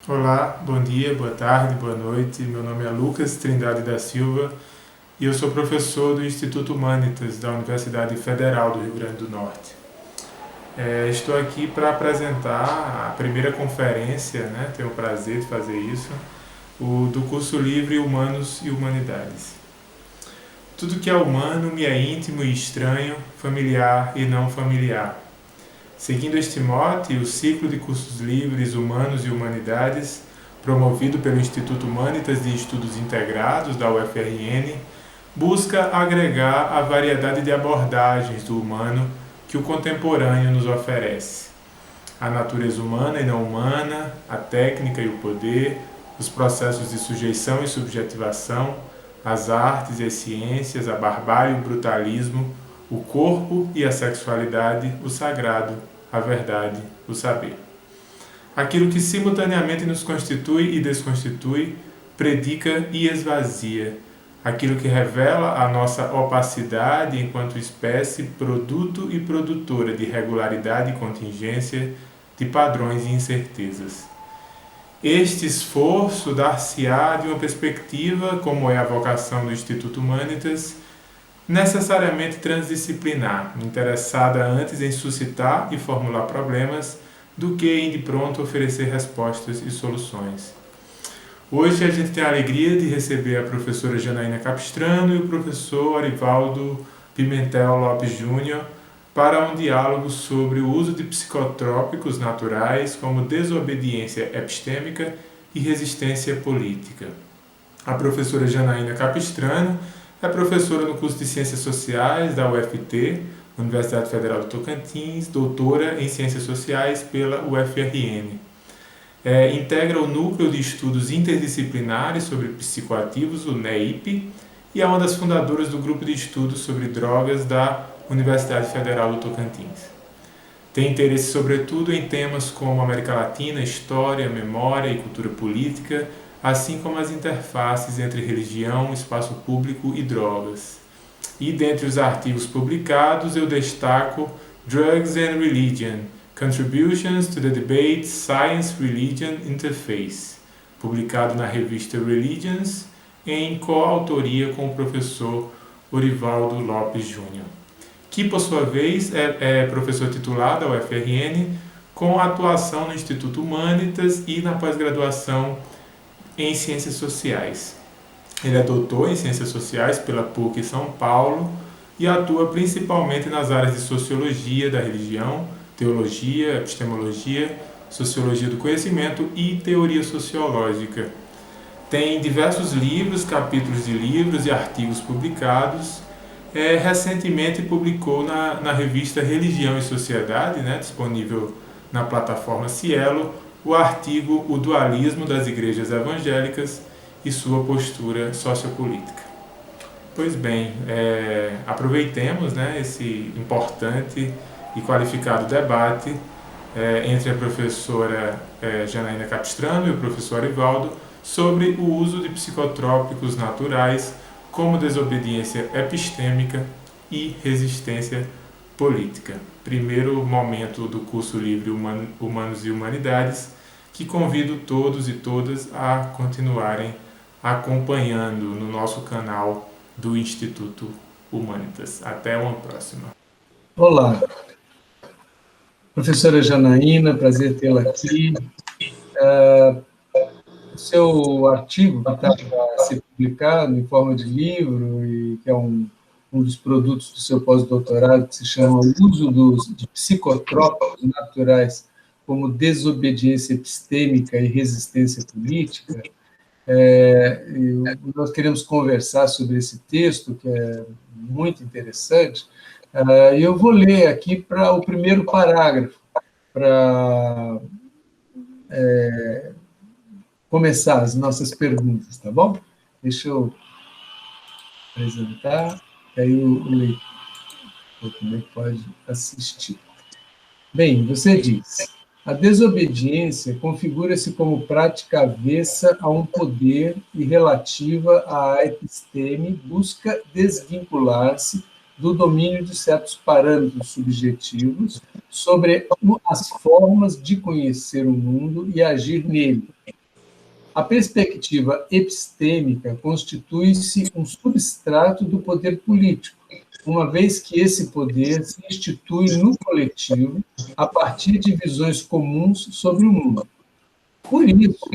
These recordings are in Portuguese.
Olá, bom dia, boa tarde, boa noite. Meu nome é Lucas Trindade da Silva e eu sou professor do Instituto Humanitas da Universidade Federal do Rio Grande do Norte. Estou aqui para apresentar a primeira conferência, tenho o prazer de fazer isso, do curso livre Humanos e Humanidades. Tudo que é humano me é íntimo e estranho, familiar e não familiar. Seguindo este mote, o ciclo de cursos livres Humanos e Humanidades, promovido pelo Instituto Humanitas de Estudos Integrados da UFRN, busca agregar a variedade de abordagens do humano que o contemporâneo nos oferece. A natureza humana e não humana, a técnica e o poder, os processos de sujeição e subjetivação, as artes e as ciências, a barbárie e o brutalismo, o corpo e a sexualidade, o sagrado, a verdade, o saber. Aquilo que simultaneamente nos constitui e desconstitui, predica e esvazia. Aquilo que revela a nossa opacidade enquanto espécie, produto e produtora de regularidade e contingência, de padrões e incertezas. Este esforço dar-se-á de uma perspectiva, como é a vocação do Instituto Humanitas, necessariamente transdisciplinar, interessada antes em suscitar e formular problemas do que em de pronto oferecer respostas e soluções. Hoje a gente tem a alegria de receber a professora Janaína Capistrano e o professor Arivaldo Pimentel Lopes Júnior para um diálogo sobre o uso de psicotrópicos naturais como desobediência epistêmica e resistência política. A professora Janaína Capistrano é professora no curso de Ciências Sociais da UFT, Universidade Federal do Tocantins, doutora em Ciências Sociais pela UFRN. Integra o Núcleo de Estudos Interdisciplinares sobre Psicoativos, o NEIP, e é uma das fundadoras do Grupo de Estudos sobre Drogas da Universidade Federal do Tocantins. Tem interesse, sobretudo, em temas como América Latina, história, memória e cultura política, assim como as interfaces entre religião, espaço público e drogas. E dentre os artigos publicados eu destaco Drugs and Religion, Contributions to the Debate Science-Religion Interface, publicado na revista Religions, em coautoria com o professor Arivaldo Lopes Júnior, que por sua vez é professor titular da UFRN, com atuação no Instituto Humanitas e na pós-graduação em Ciências Sociais. Ele é doutor em Ciências Sociais pela PUC São Paulo e atua principalmente nas áreas de Sociologia da Religião, Teologia, Epistemologia, Sociologia do Conhecimento e Teoria Sociológica. Tem diversos livros, capítulos de livros e artigos publicados. Recentemente publicou na revista Religião e Sociedade, disponível na plataforma Cielo, o artigo O Dualismo das Igrejas Evangélicas e sua postura sociopolítica. Pois bem, aproveitemos esse importante e qualificado debate entre a professora Janaína Capistrano e o professor Arivaldo sobre o uso de psicotrópicos naturais como desobediência epistêmica e resistência política. Primeiro momento do curso livre Humanos e Humanidades, que convido todos e todas a continuarem acompanhando no nosso canal do Instituto Humanitas. Até uma próxima. Olá, professora Janaína, prazer tê-la aqui. O seu artigo, que está para ser publicado em forma de livro, e que é um dos produtos do seu pós-doutorado, que se chama O Uso de Psicotrópicos Naturais como Desobediência Epistêmica e Resistência Política. Nós queremos conversar sobre esse texto, que é muito interessante, e eu vou ler aqui para o primeiro parágrafo, para começar as nossas perguntas, tá bom? Deixa eu apresentar, que aí o leitor também pode assistir. Bem, você diz: a desobediência configura-se como prática avessa a um poder e relativa à episteme, busca desvincular-se do domínio de certos parâmetros subjetivos sobre as formas de conhecer o mundo e agir nele, a perspectiva epistêmica constitui-se um substrato do poder político, uma vez que esse poder se institui no coletivo a partir de visões comuns sobre o mundo. Por isso,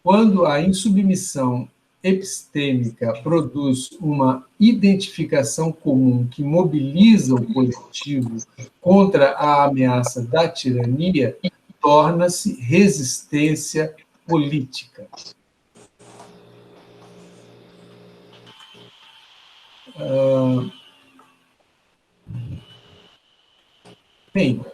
quando a insubmissão epistêmica produz uma identificação comum que mobiliza o coletivo contra a ameaça da tirania, torna-se resistência política. Bem,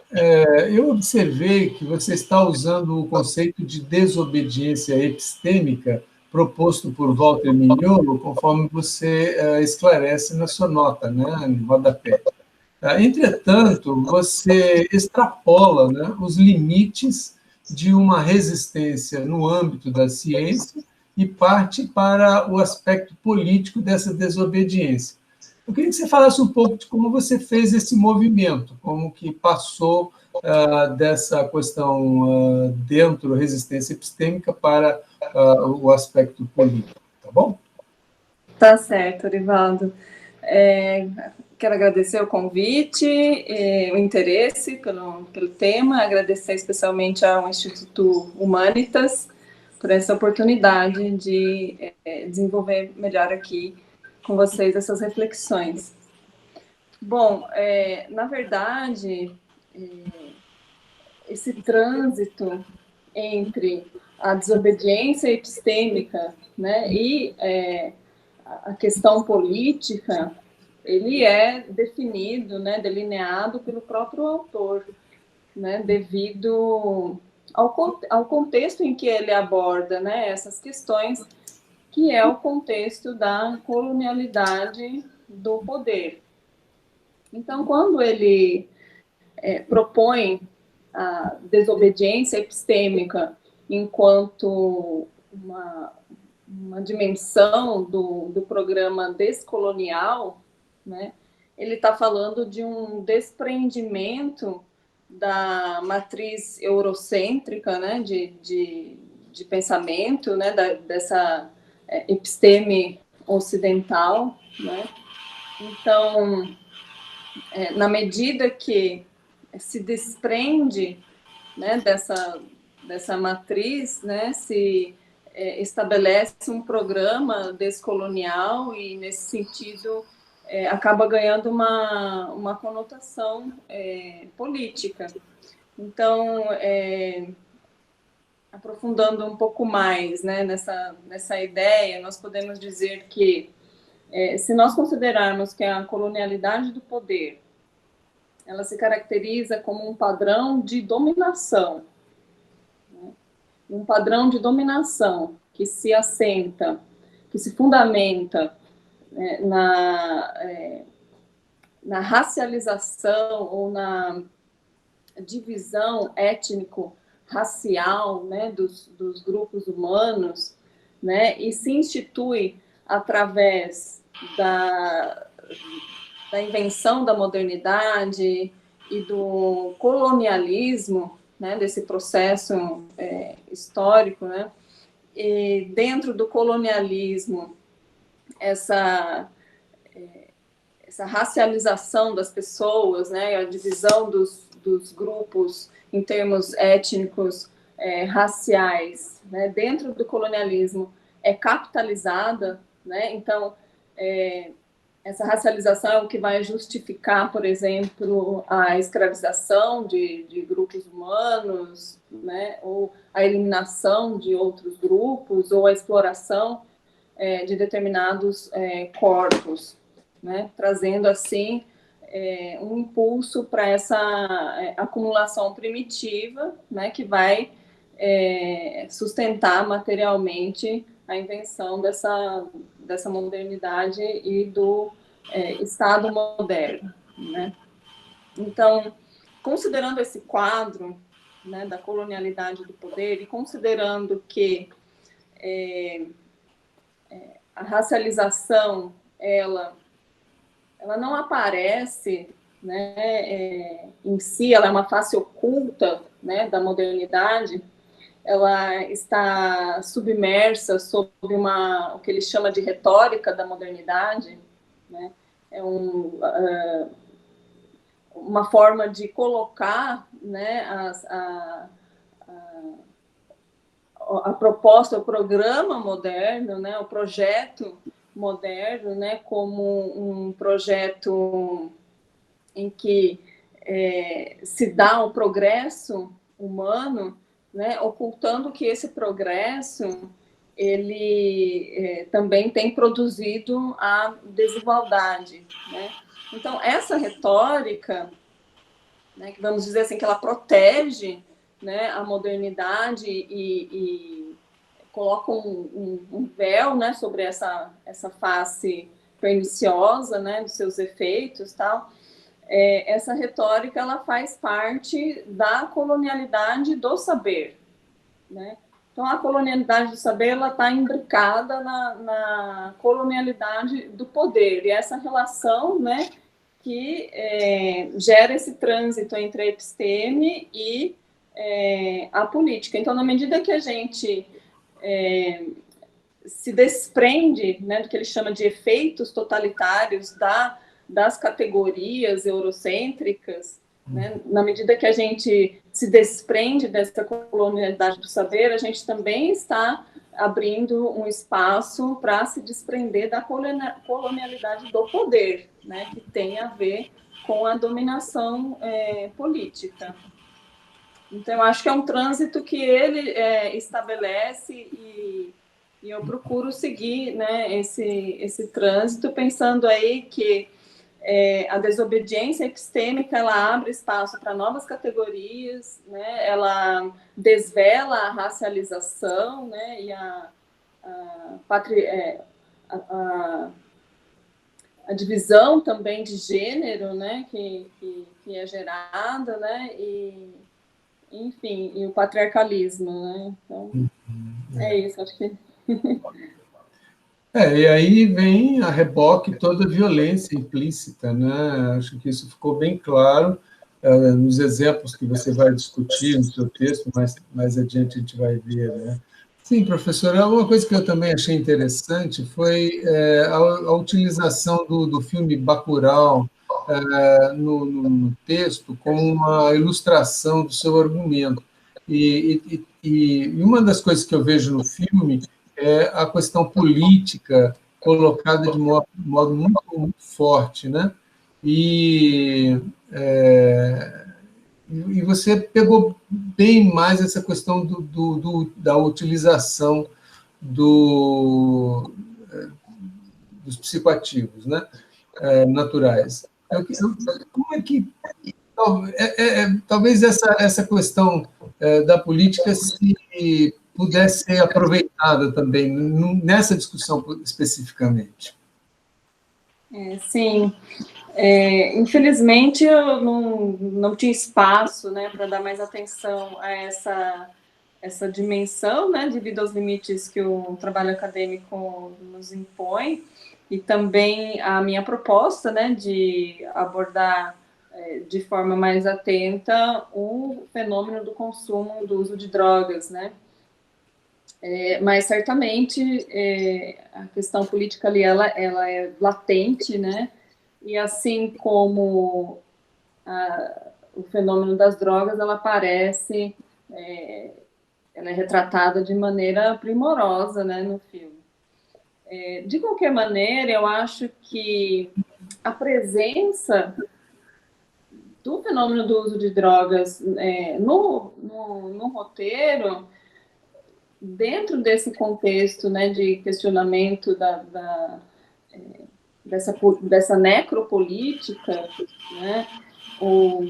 eu observei que você está usando o conceito de desobediência epistêmica proposto por Walter Mignolo, conforme você esclarece na sua nota, né, em rodapé. Entretanto, você extrapola, né, os limites de uma resistência no âmbito da ciência e parte para o aspecto político dessa desobediência. Eu queria que você falasse um pouco de como você fez esse movimento, como que passou dessa questão dentro da resistência epistêmica para o aspecto político, tá bom? Tá certo, Orivaldo. Quero agradecer o convite, o interesse pelo tema, agradecer especialmente ao Instituto Humanitas por essa oportunidade de desenvolver melhor aqui com vocês essas reflexões. Bom, na verdade, esse trânsito entre a desobediência epistêmica, né, e a questão política, ele é definido, né, delineado pelo próprio autor, né, devido ao contexto em que ele aborda, né, essas questões, que é o contexto da colonialidade do poder. Então, quando ele propõe a desobediência epistêmica enquanto uma dimensão do programa descolonial, né, ele está falando de um despreendimento da matriz eurocêntrica, né, de pensamento, né, dessa episteme ocidental, né? Então, na medida que se desprende, né, dessa matriz, né, se estabelece um programa descolonial e, nesse sentido, acaba ganhando uma conotação política. Então, aprofundando um pouco mais, né, nessa ideia, nós podemos dizer que, se nós considerarmos que a colonialidade do poder ela se caracteriza como um padrão de dominação, né, um padrão de dominação que se assenta, que se fundamenta na racialização ou na divisão étnico-racial, né, dos grupos humanos, né, e se institui através da invenção da modernidade e do colonialismo, né, desse processo histórico, né, e dentro do colonialismo, essa racialização das pessoas, né, a divisão dos grupos em termos étnicos, raciais, né, dentro do colonialismo é capitalizada, né, então essa racialização é o que vai justificar, por exemplo, a escravização de grupos humanos, né, ou a eliminação de outros grupos, ou a exploração de determinados corpos, né, trazendo, assim, um impulso para essa acumulação primitiva, né, que vai sustentar materialmente a invenção dessa modernidade e do Estado moderno, né? Então, considerando esse quadro, né, da colonialidade do poder e considerando que a racialização ela não aparece, né, em si, ela é uma face oculta, né, da modernidade. ela está submersa sob o que ele chama de retórica da modernidade, né? É uma forma de colocar, né, a proposta, o programa moderno, né, o projeto moderno, né, como um projeto em que se dá o progresso humano, né, ocultando que esse progresso ele também tem produzido a desigualdade, né? Então, essa retórica, né, que vamos dizer assim, que ela protege, né, a modernidade e coloca um véu, né, sobre essa face perniciosa, né, dos seus efeitos, tal. Essa retórica ela faz parte da colonialidade do saber, né? Então, a colonialidade do saber ela está imbricada na colonialidade do poder, e essa relação, né, que gera esse trânsito entre a episteme e a política. Então, na medida que a gente se desprende, né, do que ele chama de efeitos totalitários das categorias eurocêntricas, né, na medida que a gente se desprende dessa colonialidade do saber, a gente também está abrindo um espaço para se desprender da colonialidade do poder, né, que tem a ver com a dominação política. Então, eu acho que é um trânsito que ele estabelece e eu procuro seguir, né, esse trânsito, pensando aí que a desobediência epistêmica ela abre espaço para novas categorias, né, ela desvela a racialização, né, e a divisão também de gênero, né, que é gerada, né, e enfim, e o patriarcalismo, né? Então, isso, acho que... E aí vem a reboque toda a violência implícita, né? Acho que isso ficou bem claro nos exemplos que você vai discutir no seu texto, mais adiante a gente vai ver, né? Sim, professora, uma coisa que eu também achei interessante foi a utilização do filme Bacurau no texto como uma ilustração do seu argumento. E uma das coisas que eu vejo no filme é a questão política colocada de modo muito, muito forte, né? E você pegou bem mais essa questão da utilização dos psicoativos, né? Naturais. Como é que talvez essa questão da política se pudesse ser aproveitada também nessa discussão especificamente? Sim. Infelizmente, eu não tinha espaço, né, para dar mais atenção a essa dimensão, né, devido aos limites que o trabalho acadêmico nos impõe, e também a minha proposta, né, de abordar de forma mais atenta o fenômeno do consumo, do uso de drogas, né? Mas certamente a questão política ali ela é latente, né? E assim como o fenômeno das drogas, ela aparece, ela é retratada de maneira primorosa, né, no filme. De qualquer maneira, eu acho que a presença do fenômeno do uso de drogas no roteiro, dentro desse contexto, né, de questionamento dessa necropolítica, né, ou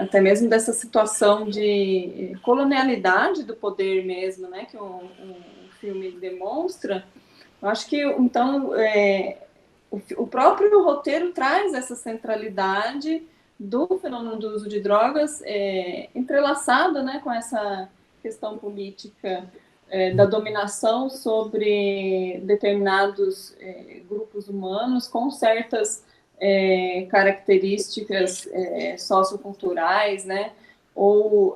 até mesmo dessa situação de colonialidade do poder mesmo, né, que o filme demonstra, eu acho que, então, o próprio roteiro traz essa centralidade do fenômeno do uso de drogas entrelaçada, né, com essa questão política da dominação sobre determinados grupos humanos com certas características socioculturais, né, ou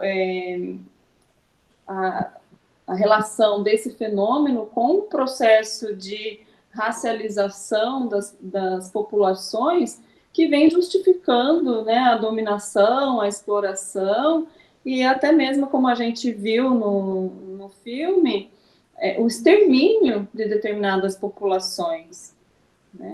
a relação desse fenômeno com o processo de racialização das populações que vem justificando, né, a dominação, a exploração e até mesmo, como a gente viu no filme, o extermínio de determinadas populações, né?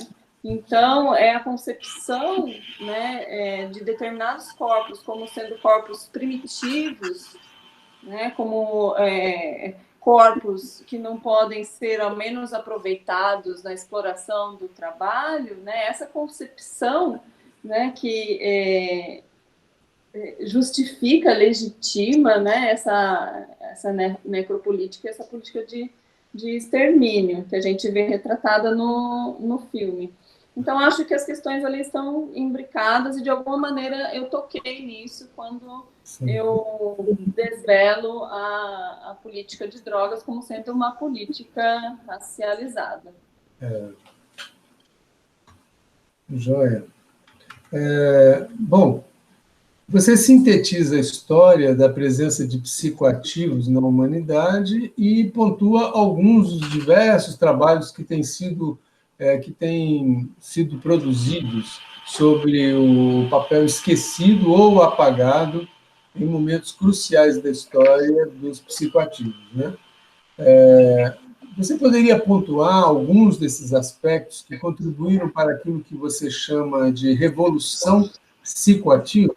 Então, é a concepção, né, de determinados corpos como sendo corpos primitivos, né, como corpos que não podem ser ao menos aproveitados na exploração do trabalho, né, essa concepção, né, que justifica, legitima, né, essa necropolítica, essa política de extermínio que a gente vê retratada no filme. Então, acho que as questões ali estão imbricadas e, de alguma maneira, eu toquei nisso quando eu desvelo a política de drogas como sendo uma política racializada. Joia. Bom, você sintetiza a história da presença de psicoativos na humanidade e pontua alguns dos diversos trabalhos que têm sido produzidos sobre o papel esquecido ou apagado em momentos cruciais da história dos psicoativos, né? Você poderia pontuar alguns desses aspectos que contribuíram para aquilo que você chama de revolução psicoativa?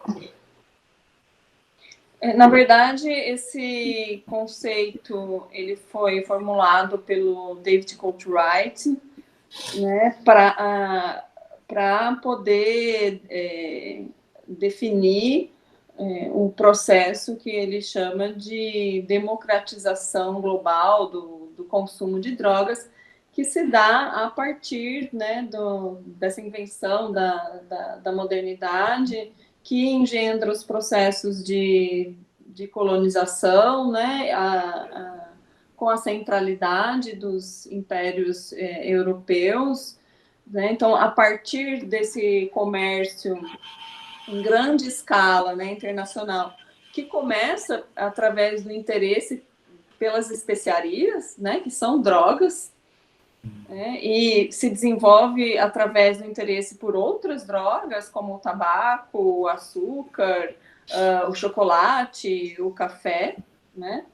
Na verdade, esse conceito ele foi formulado pelo David Courtwright, né, para poder definir um processo que ele chama de democratização global do consumo de drogas, que se dá a partir, né, dessa invenção da modernidade, que engendra os processos de colonização, né, com a centralidade dos impérios europeus, né? Então, a partir desse comércio em grande escala, né, internacional, que começa através do interesse pelas especiarias, né, que são drogas, né, e se desenvolve através do interesse por outras drogas, como o tabaco, o açúcar, o chocolate, o café, né?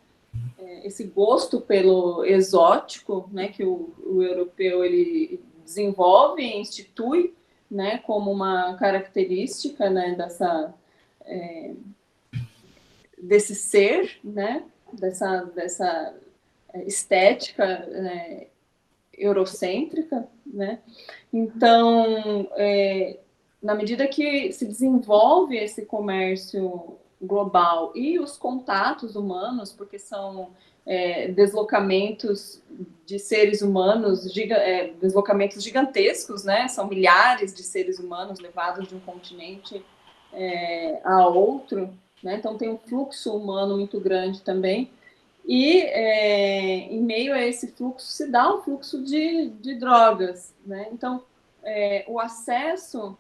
Esse gosto pelo exótico, né, que o europeu ele desenvolve e institui, né, como uma característica, né, desse ser, né, dessa estética, né, eurocêntrica, né? Então, na medida que se desenvolve esse comércio global e os contatos humanos, porque são deslocamentos de seres humanos, deslocamentos gigantescos, né? São milhares de seres humanos levados de um continente a outro, né? Então tem um fluxo humano muito grande também. E em meio a esse fluxo se dá um fluxo de drogas, né? Então o acesso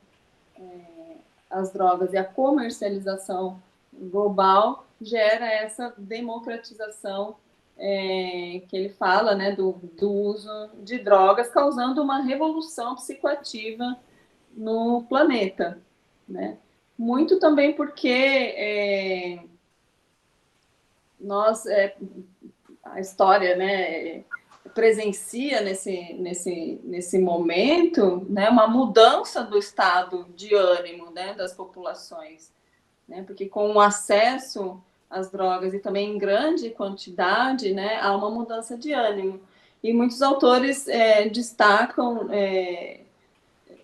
às drogas e a comercialização global gera essa democratização que ele fala, né, do uso de drogas, causando uma revolução psicoativa no planeta, né? Muito também porque a história, né, presencia nesse momento, né, uma mudança do estado de ânimo, né, das populações, né, porque com o acesso às drogas e também em grande quantidade, né, há uma mudança de ânimo. E muitos autores destacam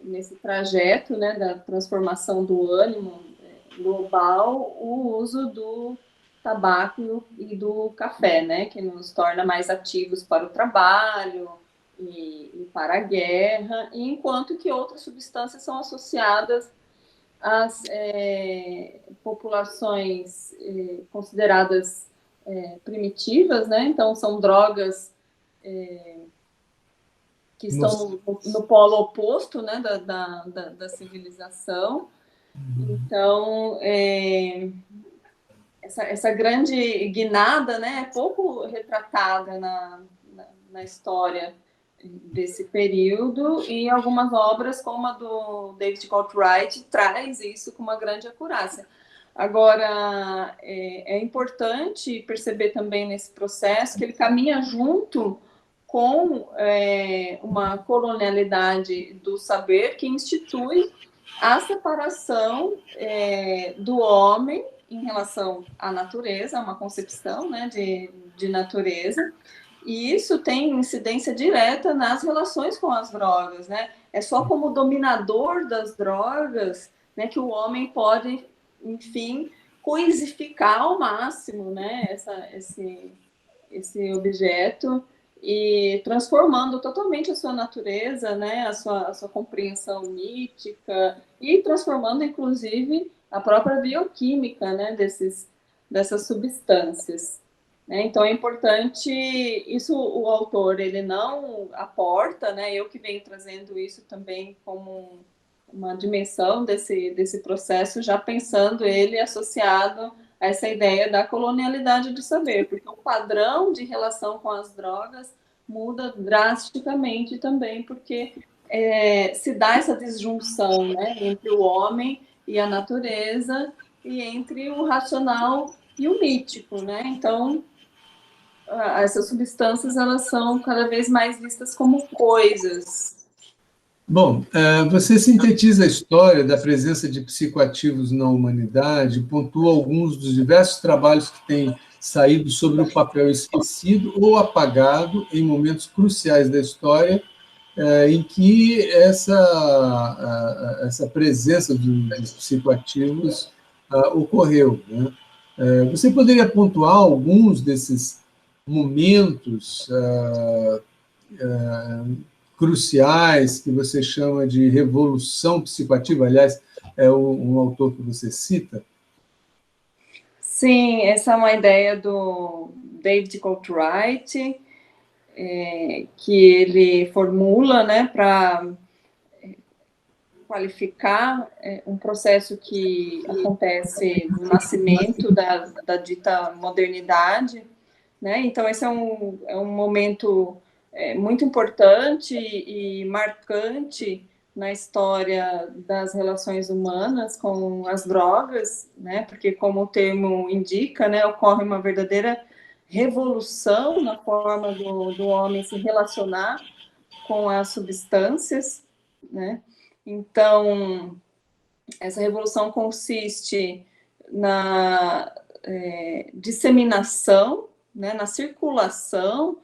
nesse trajeto, né, da transformação do ânimo global o uso do tabaco e do café, né, que nos torna mais ativos para o trabalho e para a guerra, enquanto que outras substâncias são associadas às populações consideradas primitivas, né, então são drogas que estão no polo oposto, né, da civilização. Então, essa grande guinada, né, é pouco retratada na história desse período, e algumas obras, como a do David Cartwright, traz isso com uma grande acurácia. Agora, é importante perceber também nesse processo que ele caminha junto com uma colonialidade do saber que institui a separação do homem em relação à natureza, uma concepção, né, de natureza, e isso tem incidência direta nas relações com as drogas, né? É só como dominador das drogas, né, que o homem pode, enfim, coisificar ao máximo, né, esse objeto, e transformando totalmente a sua natureza, né, a sua compreensão mítica, e transformando, inclusive, a própria bioquímica, né, dessas substâncias. Então, é importante, isso o autor, ele não aporta, né, eu que venho trazendo isso também como uma dimensão desse processo, já pensando ele associado a essa ideia da colonialidade do saber, porque o padrão de relação com as drogas muda drasticamente também, porque se dá essa disjunção, né, entre o homem e a natureza, e entre o racional e o mítico, né? Então, essas substâncias, elas são cada vez mais vistas como coisas. Bom, você sintetiza a história da presença de psicoativos na humanidade, pontua alguns dos diversos trabalhos que têm saído sobre o papel esquecido ou apagado em momentos cruciais da história, em que essa presença dos psicoativos ocorreu, né? Você poderia pontuar alguns desses momentos cruciais que você chama de revolução psicoativa? Aliás, é um autor que você cita. Sim, essa é uma ideia do David Cartwright, que ele formula, né, para qualificar um processo que acontece no nascimento da dita modernidade, né? Então, esse é um momento muito importante e marcante na história das relações humanas com as drogas, né? Porque, como o termo indica, né, ocorre uma verdadeira revolução na forma do homem se relacionar com as substâncias, né? Então, essa revolução consiste na disseminação, né, na circulação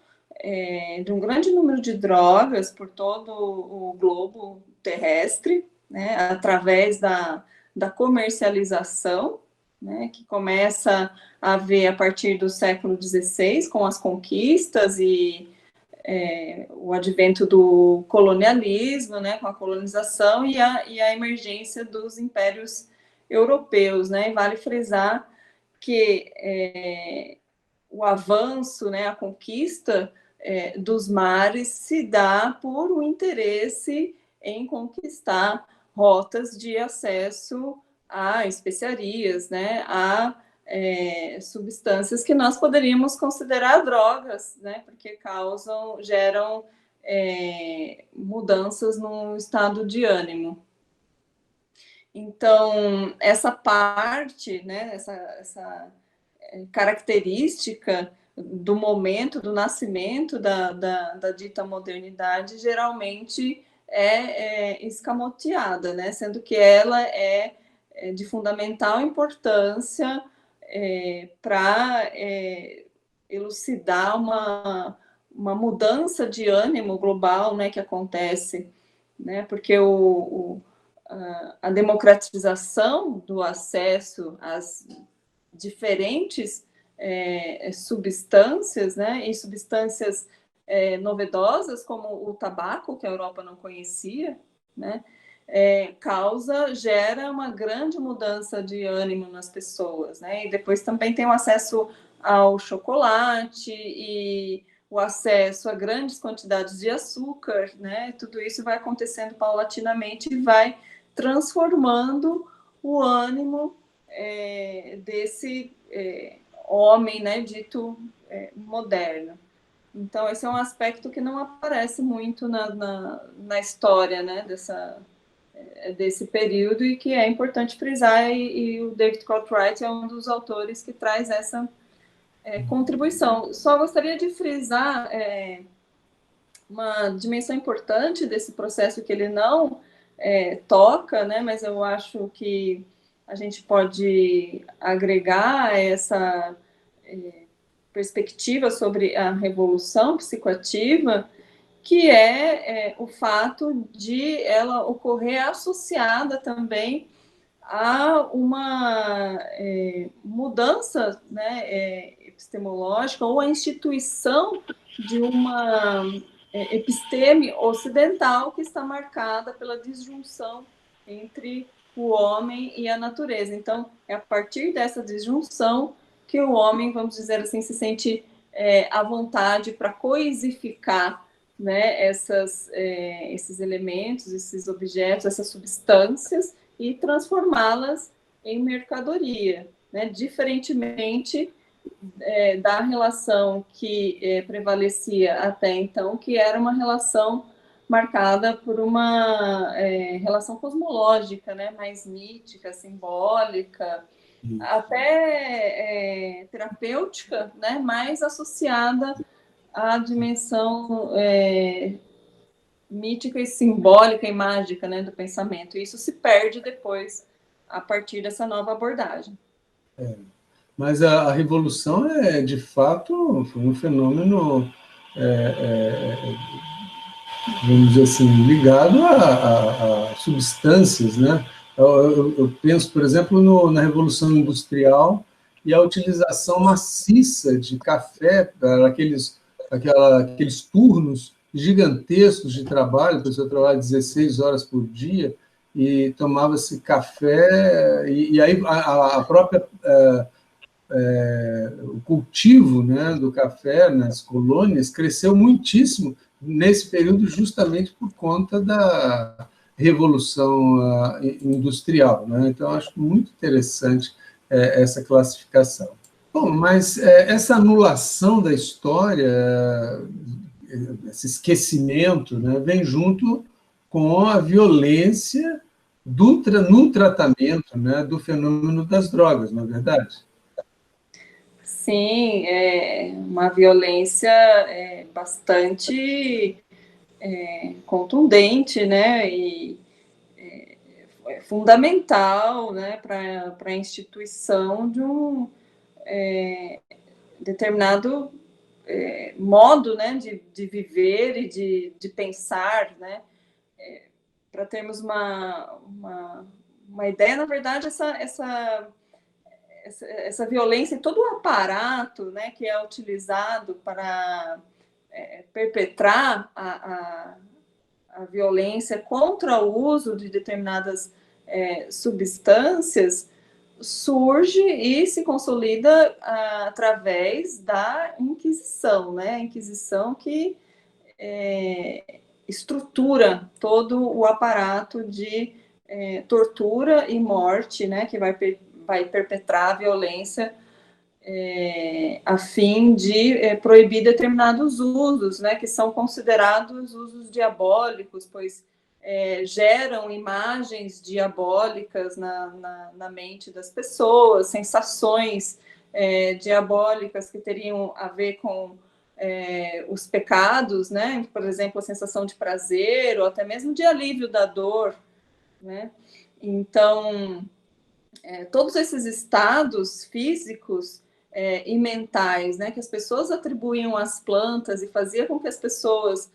de um grande número de drogas por todo o globo terrestre, né, através da comercialização, né, que começa a haver a partir do século XVI, com as conquistas e o advento do colonialismo, né, com a colonização e a emergência dos impérios europeus, né, e vale frisar que o avanço, né, a conquista dos mares se dá por um interesse em conquistar rotas de acesso a especiarias, né, a substâncias que nós poderíamos considerar drogas, né, porque geram mudanças no estado de ânimo. Então, essa parte, né, essa característica do momento, do nascimento da dita modernidade, geralmente é escamoteada, né, sendo que ela é de fundamental importância para elucidar uma mudança de ânimo global, né, que acontece, né, porque a democratização do acesso às diferentes substâncias, né, e substâncias novedosas, como o tabaco, que a Europa não conhecia, né, gera uma grande mudança de ânimo nas pessoas, né? E depois também tem o acesso ao chocolate e o acesso a grandes quantidades de açúcar, né? Tudo isso vai acontecendo paulatinamente e vai transformando o ânimo desse homem, né, dito moderno. Então, esse é um aspecto que não aparece muito na história, né, desse período, e que é importante frisar, e o David Cartwright é um dos autores que traz essa contribuição. Só gostaria de frisar uma dimensão importante desse processo que ele não toca, né, mas eu acho que a gente pode agregar essa perspectiva sobre a revolução psicoativa, que é o fato de ela ocorrer associada também a uma mudança, né, epistemológica, ou a instituição de uma episteme ocidental que está marcada pela disjunção entre o homem e a natureza. Então, é a partir dessa disjunção que o homem, vamos dizer assim, se sente à vontade para coisificar, né, esses elementos, esses objetos, essas substâncias, e transformá-las em mercadoria, né, diferentemente da relação que prevalecia até então, que era uma relação marcada por uma relação cosmológica, né, mais mítica, simbólica, até terapêutica, né, mais associada à dimensão mítica e simbólica e mágica, né, do pensamento. E isso se perde depois a partir dessa nova abordagem. Mas a revolução de fato, foi um fenômeno, vamos dizer assim, ligado a substâncias, né? Eu penso, por exemplo, na Revolução Industrial e a utilização maciça de café para aqueles turnos gigantescos de trabalho, a pessoa trabalha 16 horas por dia e tomava-se café, e aí a própria... o cultivo, né, do café nas colônias cresceu muitíssimo nesse período, justamente por conta da Revolução Industrial, né? Então, acho muito interessante essa classificação. Bom, mas essa anulação da história, esse esquecimento, né, vem junto com a violência no tratamento, né, do fenômeno das drogas, não é verdade? Sim, é uma violência bastante contundente, né, e fundamental, né, para a instituição de um determinado modo, né, de viver e de pensar, né, para termos uma ideia. Na verdade, essa violência e todo o aparato, né, que é utilizado para perpetrar a violência contra o uso de determinadas substâncias surge e se consolida através da Inquisição, né? A Inquisição que estrutura todo o aparato de tortura e morte, né? Que vai perpetrar a violência a fim de proibir determinados usos, né, que são considerados usos diabólicos, pois geram imagens diabólicas na mente das pessoas, sensações diabólicas que teriam a ver com os pecados, né, por exemplo, a sensação de prazer ou até mesmo de alívio da dor, né. Então, todos esses estados físicos e mentais, né, que as pessoas atribuíam às plantas e fazia com que as pessoas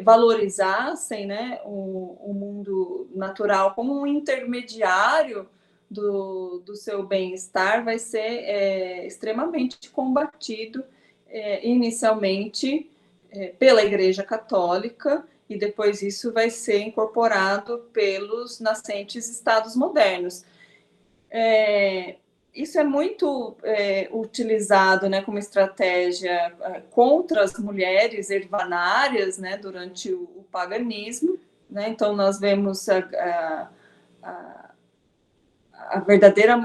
valorizassem, né, o mundo natural como um intermediário do seu bem-estar, vai ser extremamente combatido inicialmente pela Igreja Católica, e depois isso vai ser incorporado pelos nascentes estados modernos. Isso é muito utilizado, né, como estratégia contra as mulheres ervanárias, né, durante o paganismo, né? Então nós vemos a verdadeira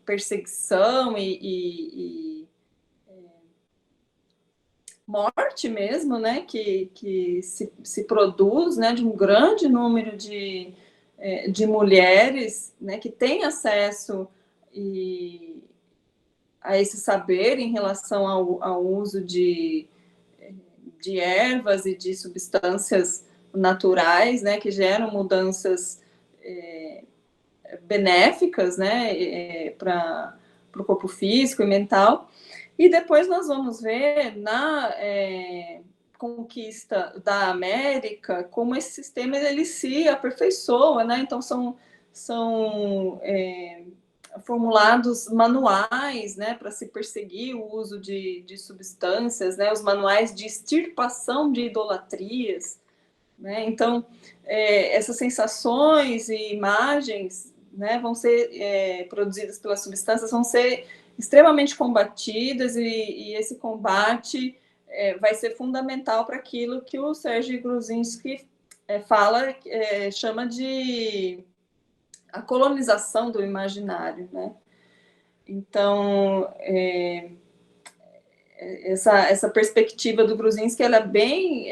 perseguição e morte mesmo, né, que se produz, né, de um grande número de mulheres, né, que têm acesso a esse saber em relação ao uso de ervas e de substâncias naturais, né, que geram mudanças benéficas, né, para o corpo físico e mental. E depois nós vamos ver na conquista da América como esse sistema ele se aperfeiçoa, né? Então são formulados manuais, né, para se perseguir o uso de substâncias, né, os manuais de extirpação de idolatrias, né? Então essas sensações e imagens, né, vão ser produzidas pelas substâncias, vão ser extremamente combatidas e esse combate vai ser fundamental para aquilo que o Sergei Gruzinski chama de a colonização do imaginário, né? Então, essa perspectiva do Gruzinski ela é bem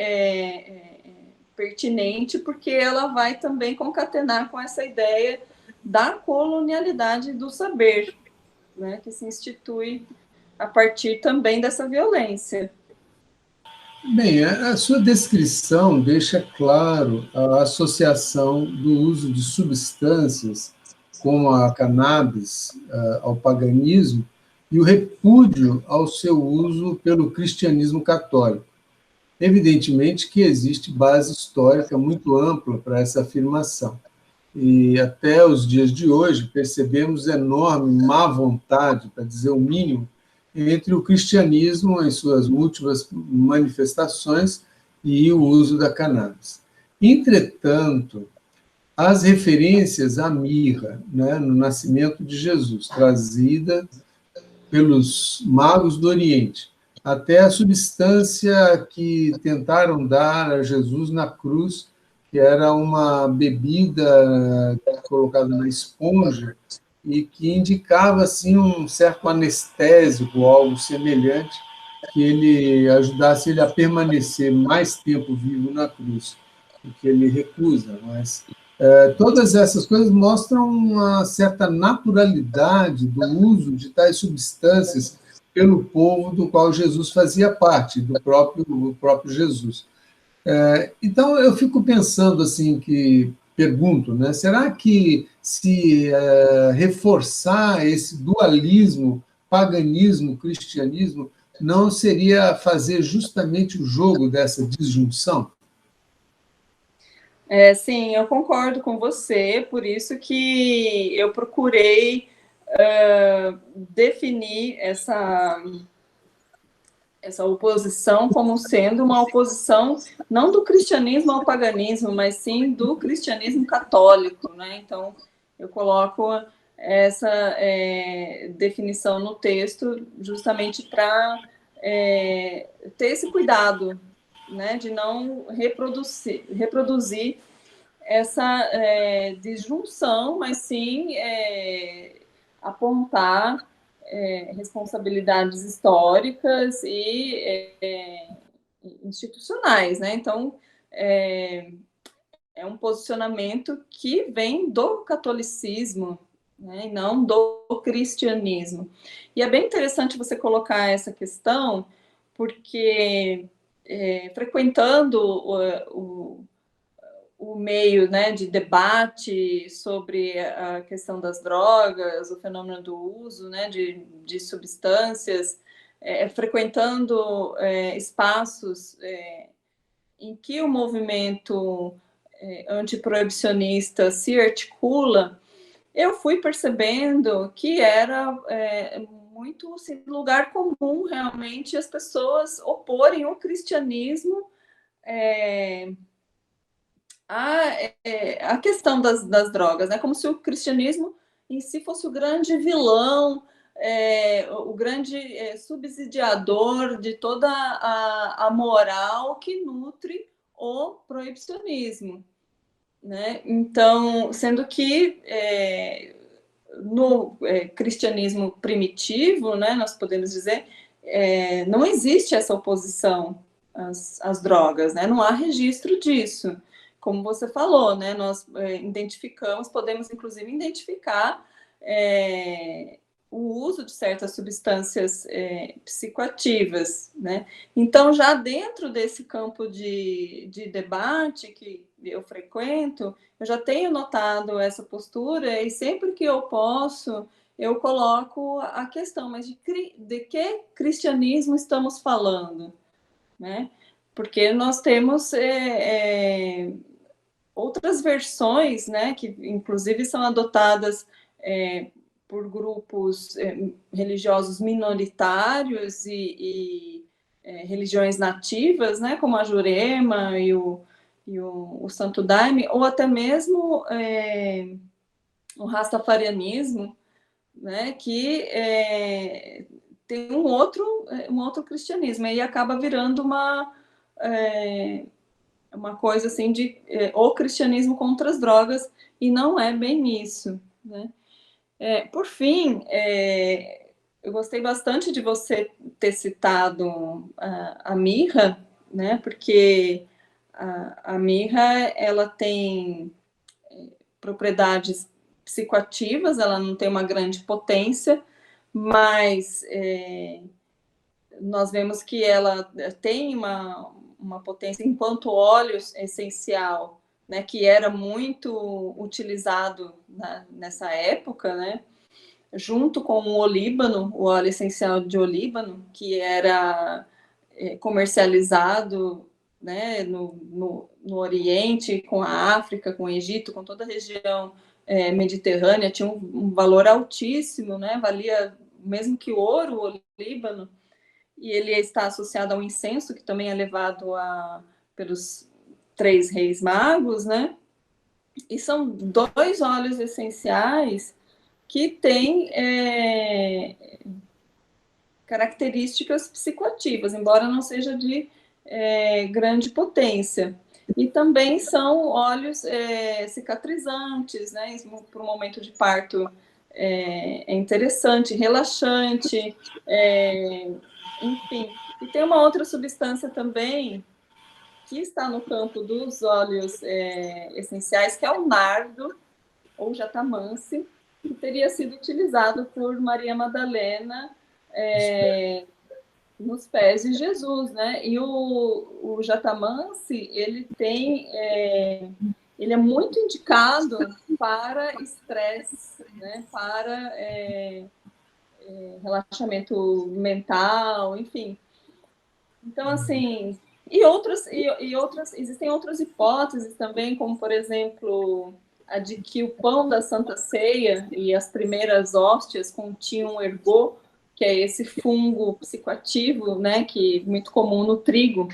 pertinente, porque ela vai também concatenar com essa ideia da colonialidade do saber, né, que se institui a partir também dessa violência. Bem, a sua descrição deixa claro a associação do uso de substâncias, como a cannabis, ao paganismo, e o repúdio ao seu uso pelo cristianismo católico. Evidentemente que existe base histórica muito ampla para essa afirmação. E até os dias de hoje percebemos enorme má vontade, para dizer o mínimo, entre o cristianismo em suas múltiplas manifestações e o uso da cannabis. Entretanto, as referências à mirra, né, no nascimento de Jesus, trazida pelos magos do Oriente, até a substância que tentaram dar a Jesus na cruz, que era uma bebida colocada na esponja e que indicava assim um certo anestésico, algo semelhante, que ele ajudasse ele a permanecer mais tempo vivo na cruz, o que ele recusa. Mas todas essas coisas mostram uma certa naturalidade do uso de tais substâncias pelo povo do qual Jesus fazia parte, do próprio Jesus. Então, eu fico pensando assim, pergunto, né, será que se reforçar esse dualismo, paganismo, cristianismo, não seria fazer justamente o jogo dessa disjunção? Sim, eu concordo com você, por isso que eu procurei definir essa oposição como sendo uma oposição não do cristianismo ao paganismo, mas sim do cristianismo católico, né? Então, eu coloco essa definição no texto justamente para ter esse cuidado, né, de não reproduzir essa disjunção, mas sim apontar responsabilidades históricas e institucionais, né? Então, é um posicionamento que vem do catolicismo, né? E não do cristianismo. E é bem interessante você colocar essa questão, porque frequentando o meio, né, de debate sobre a questão das drogas, o fenômeno do uso, né, de substâncias, frequentando espaços em que o movimento antiproibicionista se articula, eu fui percebendo que era muito assim, lugar comum realmente as pessoas oporem o cristianismo a questão das drogas, né? Como se o cristianismo em si fosse o grande vilão, o grande subsidiador de toda a moral que nutre o proibicionismo, né? Então, sendo que no cristianismo primitivo, né, nós podemos dizer, não existe essa oposição às drogas, né? Não há registro disso. Como você falou, né? Nós podemos inclusive identificar o uso de certas substâncias psicoativas, né? Então, já dentro desse campo de debate que eu frequento, eu já tenho notado essa postura e sempre que eu posso, eu coloco a questão, mas de que cristianismo estamos falando, né? Porque nós temos outras versões, né, que inclusive são adotadas por grupos religiosos minoritários e religiões nativas, né, como a Jurema e o Santo Daime, ou até mesmo o Rastafarianismo, né, que tem um outro cristianismo, e acaba virando uma coisa assim de o cristianismo contra as drogas, e não é bem isso, né? Por fim, eu gostei bastante de você ter citado a mirra, né? Porque a mirra, ela tem propriedades psicoativas, ela não tem uma grande potência, mas nós vemos que ela tem uma potência enquanto óleo essencial, né, que era muito utilizado nessa época, né, junto com o olíbano, o óleo essencial de olíbano, que era comercializado, né, no Oriente, com a África, com o Egito, com toda a região mediterrânea, tinha um valor altíssimo, né, valia mesmo que ouro, o olíbano, e ele está associado ao incenso, que também é levado pelos 3 reis magos, né? E são 2 óleos essenciais que têm características psicoativas, embora não seja de grande potência. E também são óleos cicatrizantes, né? Para o momento de parto é interessante, relaxante, enfim. E tem uma outra substância também que está no campo dos óleos essenciais, que é o nardo, ou jatamansi, que teria sido utilizado por Maria Madalena nos pés de Jesus, né? E o jatamansi, ele é muito indicado para estresse, né? Para relaxamento mental, enfim. Então, assim, existem outras hipóteses também, como, por exemplo, a de que o pão da Santa Ceia e as primeiras hóstias continham ergot, que é esse fungo psicoativo, né, que é muito comum no trigo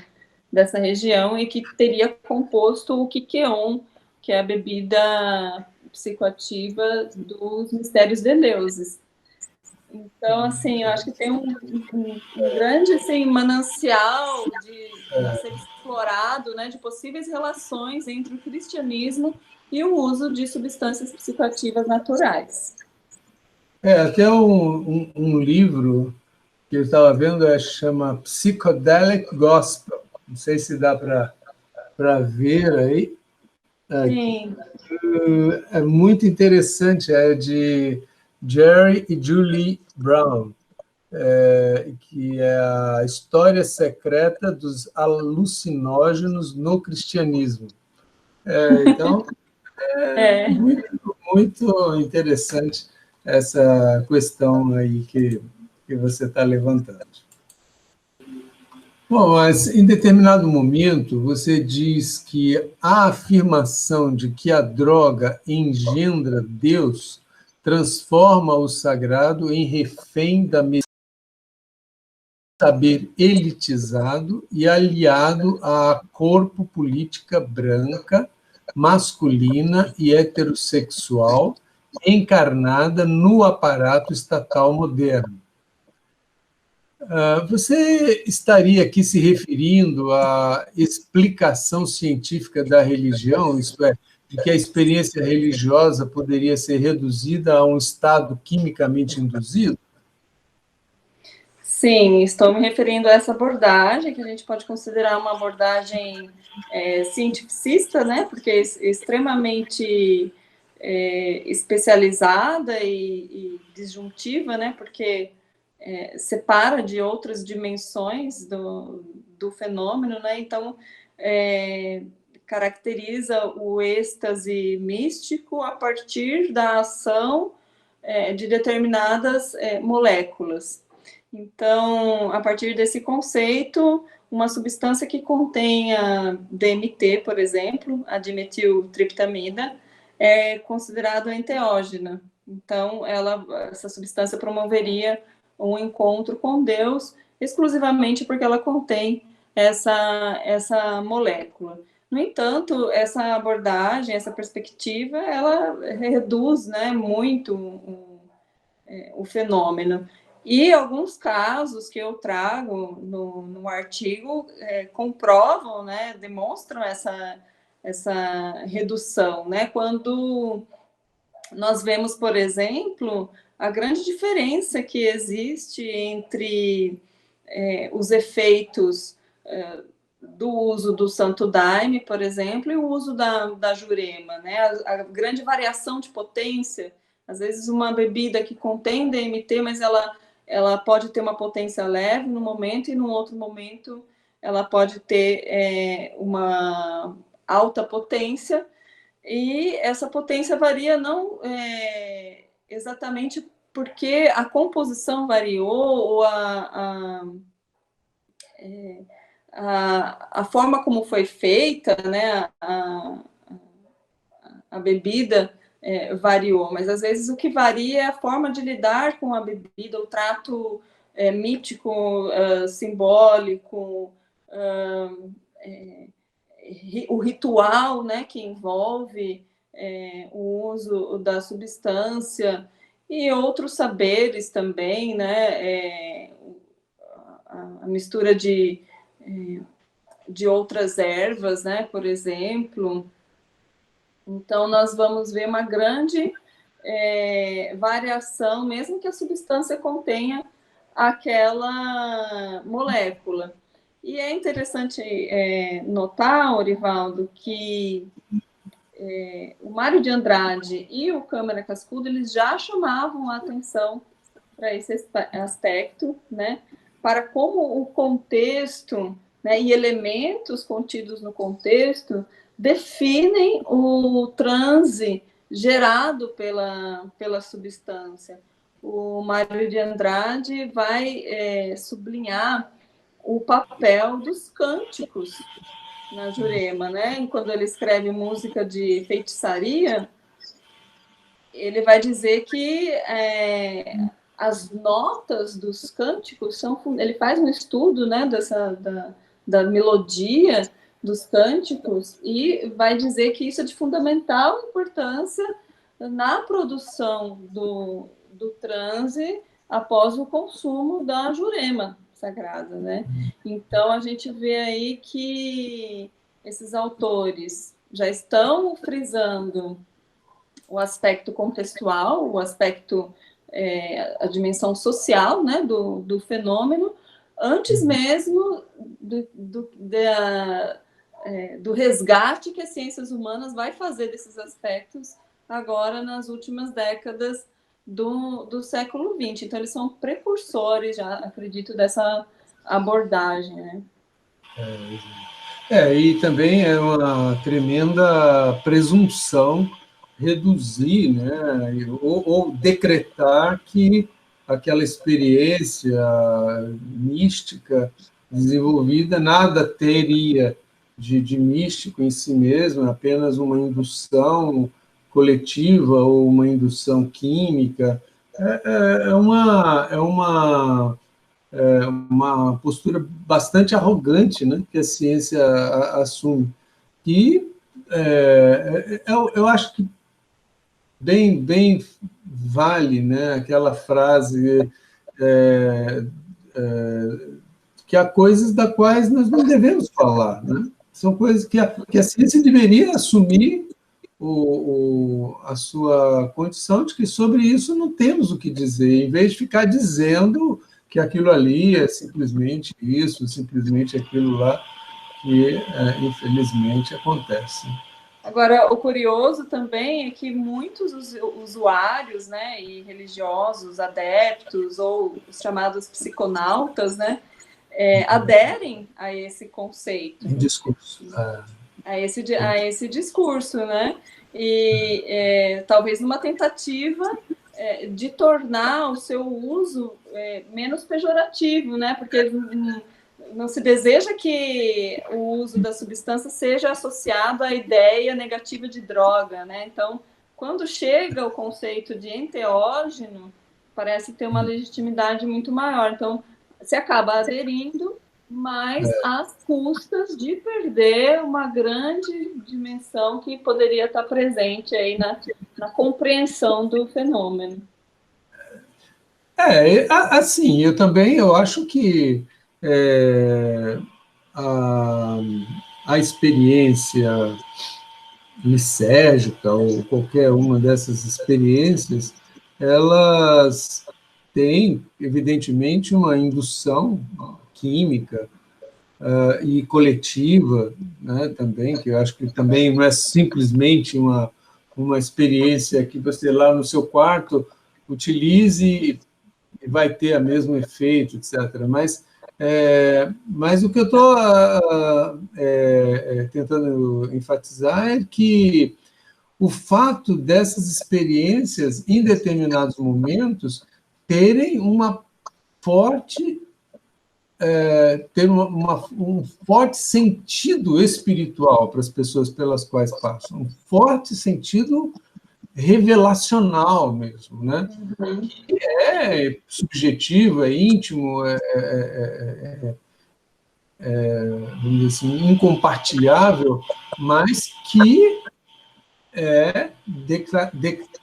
dessa região, e que teria composto o quiqueon, que é a bebida psicoativa dos mistérios de deuses. Então, assim, eu acho que tem um grande assim, manancial a ser explorado, né, de possíveis relações entre o cristianismo e o uso de substâncias psicoativas naturais. Até um livro que eu estava vendo chama Psychedelic Gospel. Não sei se dá para ver aí. Sim. É muito interessante, é de Jerry e Julie Brown, que é a história secreta dos alucinógenos no cristianismo. Então, muito, muito interessante essa questão aí que você está levantando. Bom, mas em determinado momento você diz que a afirmação de que a droga engendra Deus transforma o sagrado em refém da saber elitizado e aliado à corpo política branca, masculina e heterossexual, encarnada no aparato estatal moderno. Você estaria aqui se referindo à explicação científica da religião, isto é, e que a experiência religiosa poderia ser reduzida a um estado quimicamente induzido? Sim, estou me referindo a essa abordagem, que a gente pode considerar uma abordagem cientificista, né? Porque é extremamente especializada e disjuntiva, né? Porque separa de outras dimensões do fenômeno, né? Então, caracteriza o êxtase místico a partir da ação de determinadas moléculas. Então, a partir desse conceito, uma substância que contenha DMT, por exemplo, a dimetiltriptamida, é considerada enteógena. Então, essa substância promoveria um encontro com Deus exclusivamente porque ela contém essa molécula. No entanto, essa abordagem, essa perspectiva, ela reduz, né, muito o fenômeno. E alguns casos que eu trago no artigo comprovam, né, demonstram essa redução, né? Quando nós vemos, por exemplo, a grande diferença que existe entre os efeitos do uso do Santo Daime, por exemplo, e o uso da Jurema, né? A grande variação de potência, às vezes uma bebida que contém DMT, mas ela pode ter uma potência leve no momento e no outro momento ela pode ter uma alta potência, e essa potência varia não exatamente porque a composição variou ou a forma como foi feita, né, a bebida variou, mas às vezes o que varia é a forma de lidar com a bebida, o trato mítico, simbólico, o ritual, né, que envolve o uso da substância e outros saberes também, né, a mistura de outras ervas, né, por exemplo. Então, nós vamos ver uma grande variação, mesmo que a substância contenha aquela molécula. E é interessante notar, Orivaldo, que o Mário de Andrade e o Câmara Cascudo, eles já chamavam a atenção para esse aspecto, né, para como o contexto, né, e elementos contidos no contexto definem o transe gerado pela substância. O Mário de Andrade vai sublinhar o papel dos cânticos na Jurema, né? Quando ele escreve música de feitiçaria, ele vai dizer que as notas dos cânticos são... Ele faz um estudo, né, da melodia dos cânticos e vai dizer que isso é de fundamental importância na produção do transe após o consumo da Jurema sagrada, né? Então, a gente vê aí que esses autores já estão frisando o aspecto contextual, o aspecto, a dimensão social, né, do fenômeno, antes mesmo do resgate que as ciências humanas vai fazer desses aspectos agora nas últimas décadas do século XX. Então, eles são precursores, já acredito, dessa abordagem, né? E também é uma tremenda presunção reduzir, né, ou decretar que aquela experiência mística desenvolvida nada teria de místico em si mesmo, apenas uma indução coletiva ou uma indução química. É uma postura bastante arrogante, né, que a ciência assume. E eu acho que bem vale, né, aquela frase que há coisas das quais nós não devemos falar, né? São coisas que a ciência deveria assumir a sua condição de que sobre isso não temos o que dizer, em vez de ficar dizendo que aquilo ali é simplesmente isso, simplesmente aquilo lá, que infelizmente acontece. Agora, o curioso também é que muitos usuários, né, e religiosos, adeptos, ou os chamados psiconautas, né, aderem a esse conceito. Em discurso. A esse discurso, né? E talvez numa tentativa de tornar o seu uso menos pejorativo, né? Porque não se deseja que o uso da substância seja associado à ideia negativa de droga, né? Então, quando chega o conceito de enteógeno, parece ter uma legitimidade muito maior. Então, se acaba aderindo, mas às custas de perder uma grande dimensão que poderia estar presente aí na compreensão do fenômeno. Assim, eu acho que a experiência lisérgica ou qualquer uma dessas experiências, elas têm, evidentemente, uma indução química e coletiva, né, também, que eu acho que também não é simplesmente uma experiência que você lá no seu quarto utilize e vai ter o mesmo efeito, etc. Mas o que eu estou tentando enfatizar é que o fato dessas experiências, em determinados momentos, terem uma forte um forte sentido espiritual para as pessoas pelas quais passam, um forte sentido revelacional mesmo, né? É subjetivo, é íntimo, vamos dizer assim, incompartilhável, mas que é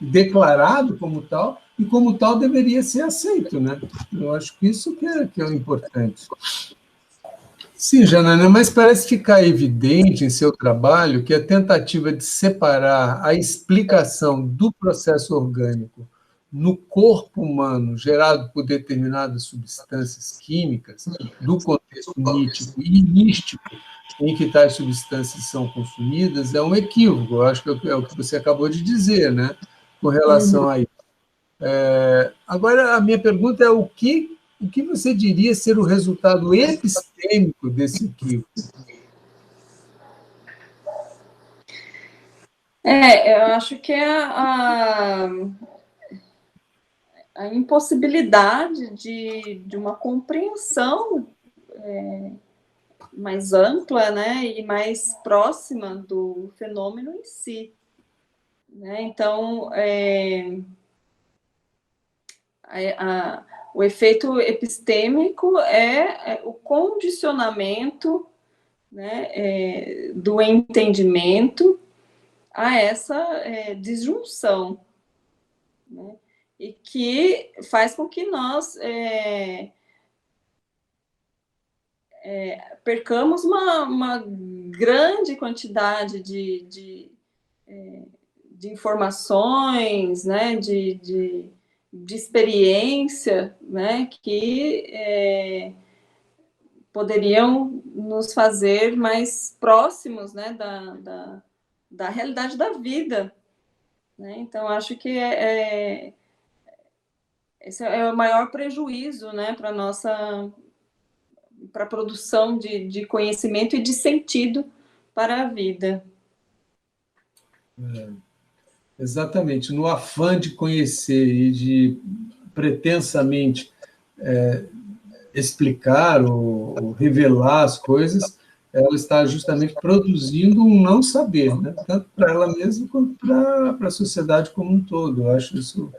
declarado como tal, e como tal deveria ser aceito, né? Eu acho que isso que é o importante. Sim, Janaína, mas parece ficar evidente em seu trabalho que a tentativa de separar a explicação do processo orgânico no corpo humano gerado por determinadas substâncias químicas do contexto mítico e místico em que tais substâncias são consumidas é um equívoco. Eu acho que é o que você acabou de dizer, né, com relação a isso. Agora, a minha pergunta é o que você diria ser o resultado epistêmico desse equívoco? Eu acho que é a impossibilidade de uma compreensão mais ampla, né, e mais próxima do fenômeno em si, né? Então, o efeito epistêmico é o condicionamento, né, do entendimento a essa disjunção, né, e que faz com que nós percamos uma grande quantidade de informações, né, de experiência, né, que poderiam nos fazer mais próximos, né, da realidade da vida, né? Então, acho que esse é o maior prejuízo, né, para a produção de conhecimento e de sentido para a vida. Exatamente. No afã de conhecer e de pretensamente explicar ou revelar as coisas, ela está justamente produzindo um não saber, né? Tanto para ela mesma quanto para a sociedade como um todo. Eu acho isso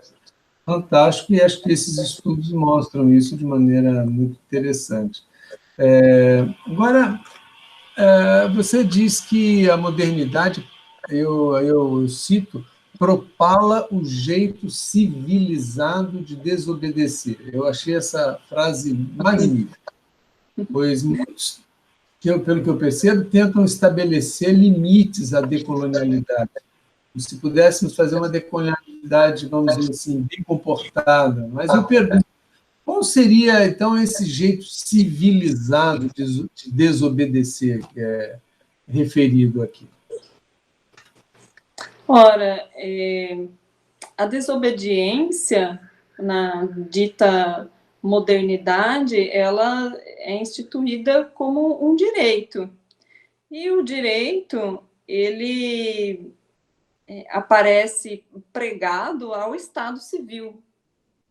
fantástico e acho que esses estudos mostram isso de maneira muito interessante. Agora, você diz que a modernidade, eu cito, propala o jeito civilizado de desobedecer. Eu achei essa frase magnífica, pois muitos, pelo que eu percebo, tentam estabelecer limites à decolonialidade, se pudéssemos fazer uma decolonialidade, vamos dizer assim, bem comportada. Mas eu pergunto, qual seria, então, esse jeito civilizado de desobedecer que é referido aqui? Ora, a desobediência na dita modernidade, ela é instituída como um direito. E o direito, ele aparece pregado ao Estado Civil,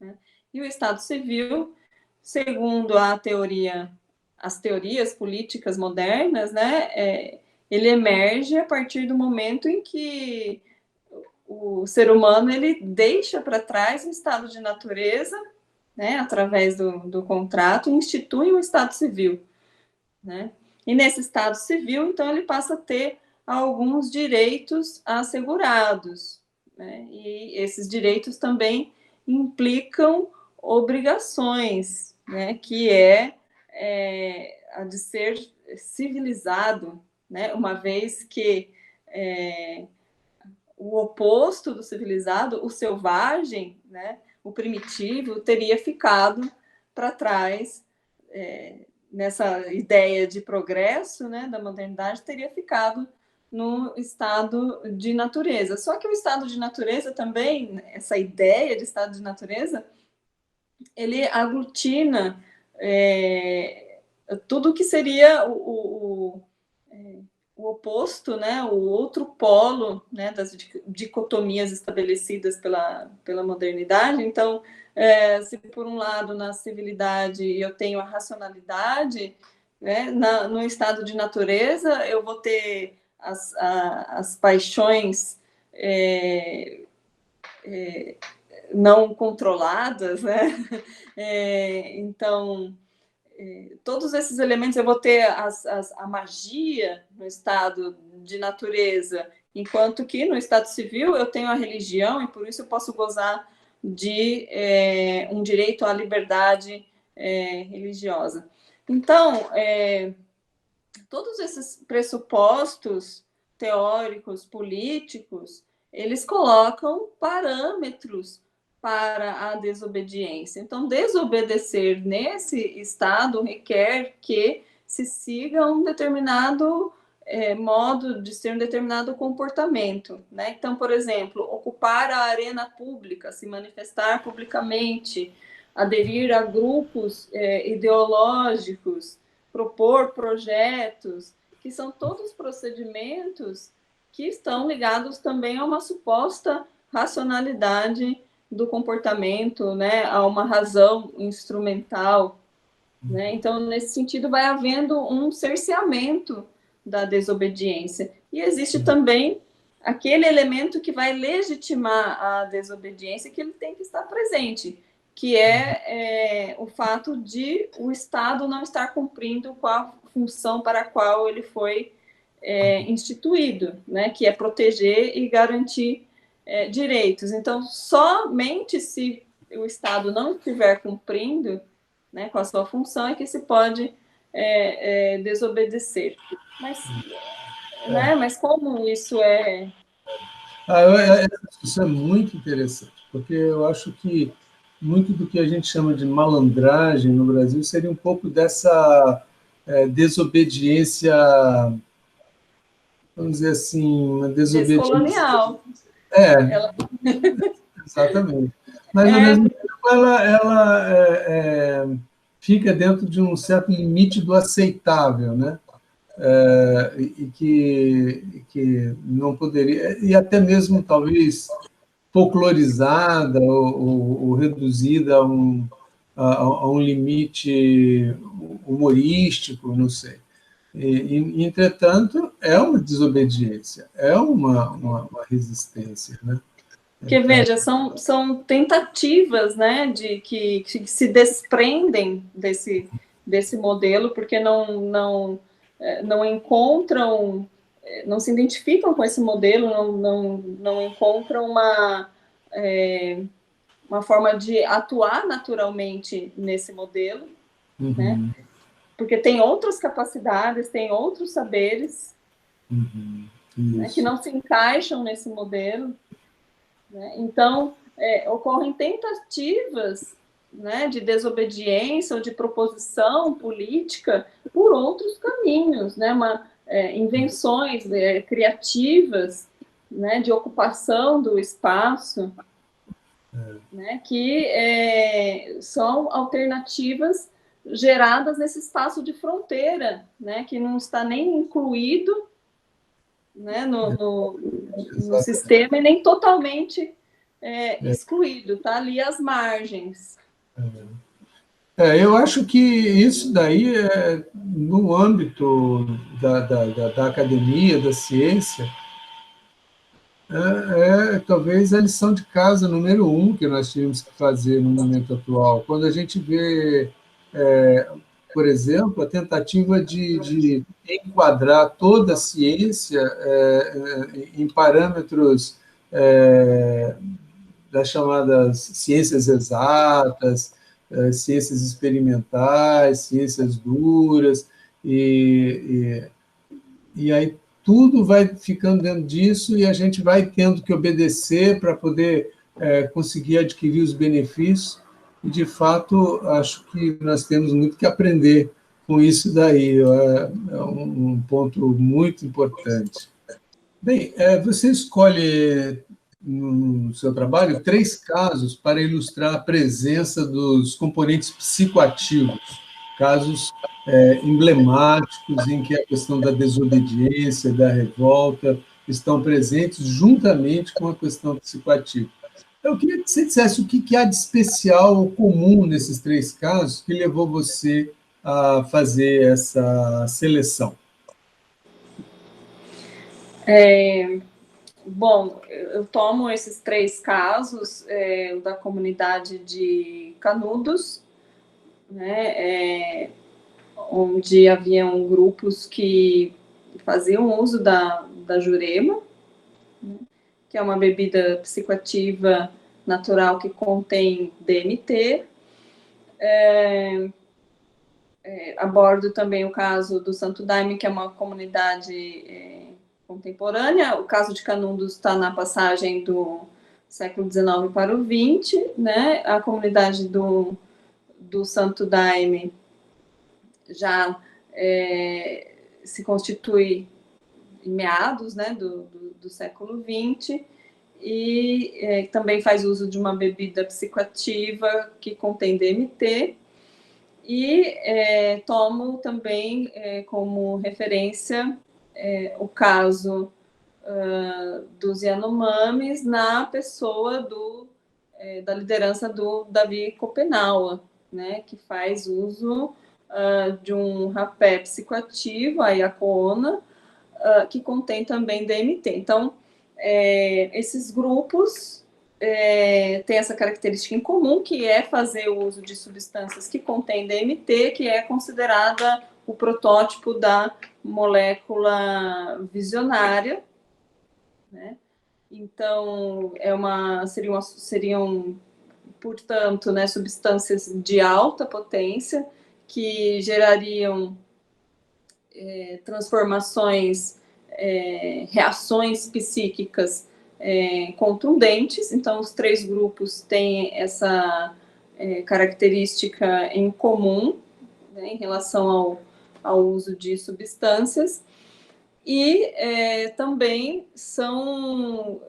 né? E o Estado Civil, segundo as teorias políticas modernas, né, ele emerge a partir do momento em que o ser humano ele deixa para trás um estado de natureza, né, através do contrato, e institui um Estado Civil, né? E nesse Estado Civil, então, ele passa a ter alguns direitos assegurados, né? E esses direitos também implicam obrigações, né? Que a de ser civilizado, né? Uma vez que o oposto do civilizado, o selvagem, né? O primitivo, teria ficado para trás, nessa ideia de progresso, né, da modernidade, teria ficado no estado de natureza. Só que o estado de natureza também, essa ideia de estado de natureza, ele aglutina tudo que seria o oposto, né, o outro polo, né, das dicotomias estabelecidas pela modernidade. Então, se por um lado na civilidade eu tenho a racionalidade, né, no estado de natureza eu vou ter as paixões não controladas, né? Então, todos esses elementos, eu vou ter a magia no estado de natureza, enquanto que no estado civil eu tenho a religião, e por isso eu posso gozar de um direito à liberdade religiosa. Então, todos esses pressupostos teóricos, políticos, eles colocam parâmetros para a desobediência. Então, desobedecer nesse estado requer que se siga um determinado modo de ser, um determinado comportamento, né? Então, por exemplo, ocupar a arena pública, se manifestar publicamente, aderir a grupos ideológicos, propor projetos, que são todos procedimentos que estão ligados também a uma suposta racionalidade do comportamento, né, a uma razão instrumental, né? Então, nesse sentido, vai havendo um cerceamento da desobediência. E existe também aquele elemento que vai legitimar a desobediência, que ele tem que estar presente, que é o fato de o Estado não estar cumprindo com a função para a qual ele foi instituído, né, que é proteger e garantir direitos. Então, somente se o Estado não estiver cumprindo, né, com a sua função é que se pode desobedecer. Mas como isso é... Essa discussão é muito interessante, porque eu acho que muito do que a gente chama de malandragem no Brasil seria um pouco dessa desobediência, vamos dizer assim, uma desobediência... descolonial. Exatamente. Mas, ao mesmo tempo, ela fica dentro de um certo limite do aceitável, né? E que não poderia... E até mesmo, talvez, folclorizada ou reduzida a um limite humorístico, não sei. Entretanto, é uma desobediência, é uma resistência, né? Porque, veja, são tentativas, né, de que se desprendem desse modelo, porque não encontram, não se identificam com esse modelo, não encontram uma forma de atuar naturalmente nesse modelo, né? Porque tem outras capacidades, tem outros saberes. né, que não se encaixam nesse modelo, né? Então, ocorrem tentativas, né, de desobediência ou de proposição política por outros caminhos, né, invenções criativas, né, de ocupação do espaço, né, que são alternativas geradas nesse espaço de fronteira, né, que não está nem incluído, né, no sistema e nem totalmente excluído, está ali às margens. Eu acho que isso daí, no âmbito da academia, da ciência, talvez a lição de casa número 1 que nós tínhamos que fazer no momento atual. Quando a gente vê, por exemplo, a tentativa de enquadrar toda a ciência em parâmetros das chamadas ciências exatas, ciências experimentais, ciências duras, e aí tudo vai ficando dentro disso e a gente vai tendo que obedecer para poder conseguir adquirir os benefícios, e, de fato, acho que nós temos muito que aprender com isso daí, é um ponto muito importante. Bem, você escolhe no seu trabalho 3 casos para ilustrar a presença dos componentes psicoativos, casos emblemáticos em que a questão da desobediência, da revolta, estão presentes juntamente com a questão psicoativa. Eu queria que você dissesse o que há de especial ou comum nesses 3 casos que levou você a fazer essa seleção. Bom, eu tomo esses 3 casos da comunidade de Canudos, né, onde haviam grupos que faziam uso da Jurema, né, que é uma bebida psicoativa natural que contém DMT. Abordo também o caso do Santo Daime, que é uma comunidade contemporânea. O caso de Canudos está na passagem do século XIX para o XX, né? A comunidade do Santo Daime já se constitui em meados, né, do século XX, e também faz uso de uma bebida psicoativa que contém DMT, e tomo também como referência o caso dos Yanomamis na pessoa da liderança do Davi Kopenawa, né, que faz uso de um rapé psicoativo, a Iacoona, que contém também DMT. Então, esses grupos têm essa característica em comum, que é fazer o uso de substâncias que contêm DMT, que é considerada o protótipo da molécula visionária, né? Então, seriam, portanto, né, substâncias de alta potência que gerariam transformações, reações psíquicas contundentes. Então, os 3 grupos têm essa característica em comum, né, em relação ao uso de substâncias, e também são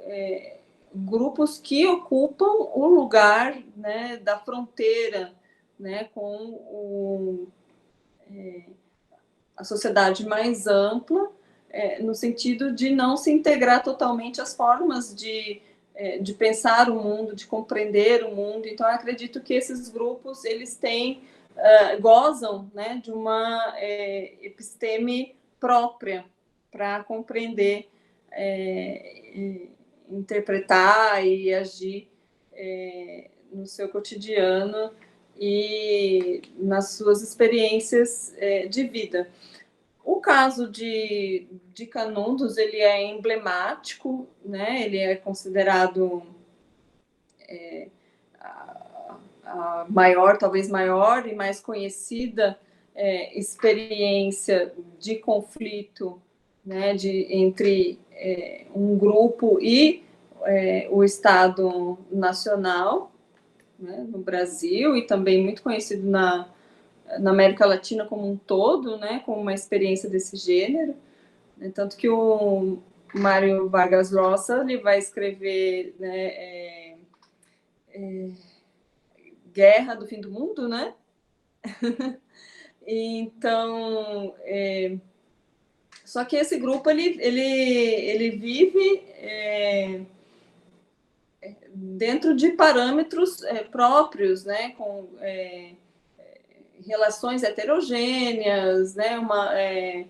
grupos que ocupam o lugar, né, da fronteira, né, com a sociedade mais ampla, no sentido de não se integrar totalmente às formas de pensar o mundo, de compreender o mundo. Então, eu acredito que esses grupos eles gozam, né, de uma episteme própria para compreender, interpretar e agir no seu cotidiano e nas suas experiências de vida. O caso de Canudos, ele é emblemático, né? Ele é considerado a maior, talvez maior e mais conhecida experiência de conflito, né, entre um grupo e o Estado Nacional, né, no Brasil, e também muito conhecido na América Latina como um todo, né, com uma experiência desse gênero, né, tanto que o Mário Vargas Llosa ele vai escrever, né, Guerra do Fim do Mundo, né? Então, só que esse grupo ele vive dentro de parâmetros próprios, né? Com relações heterogêneas, né?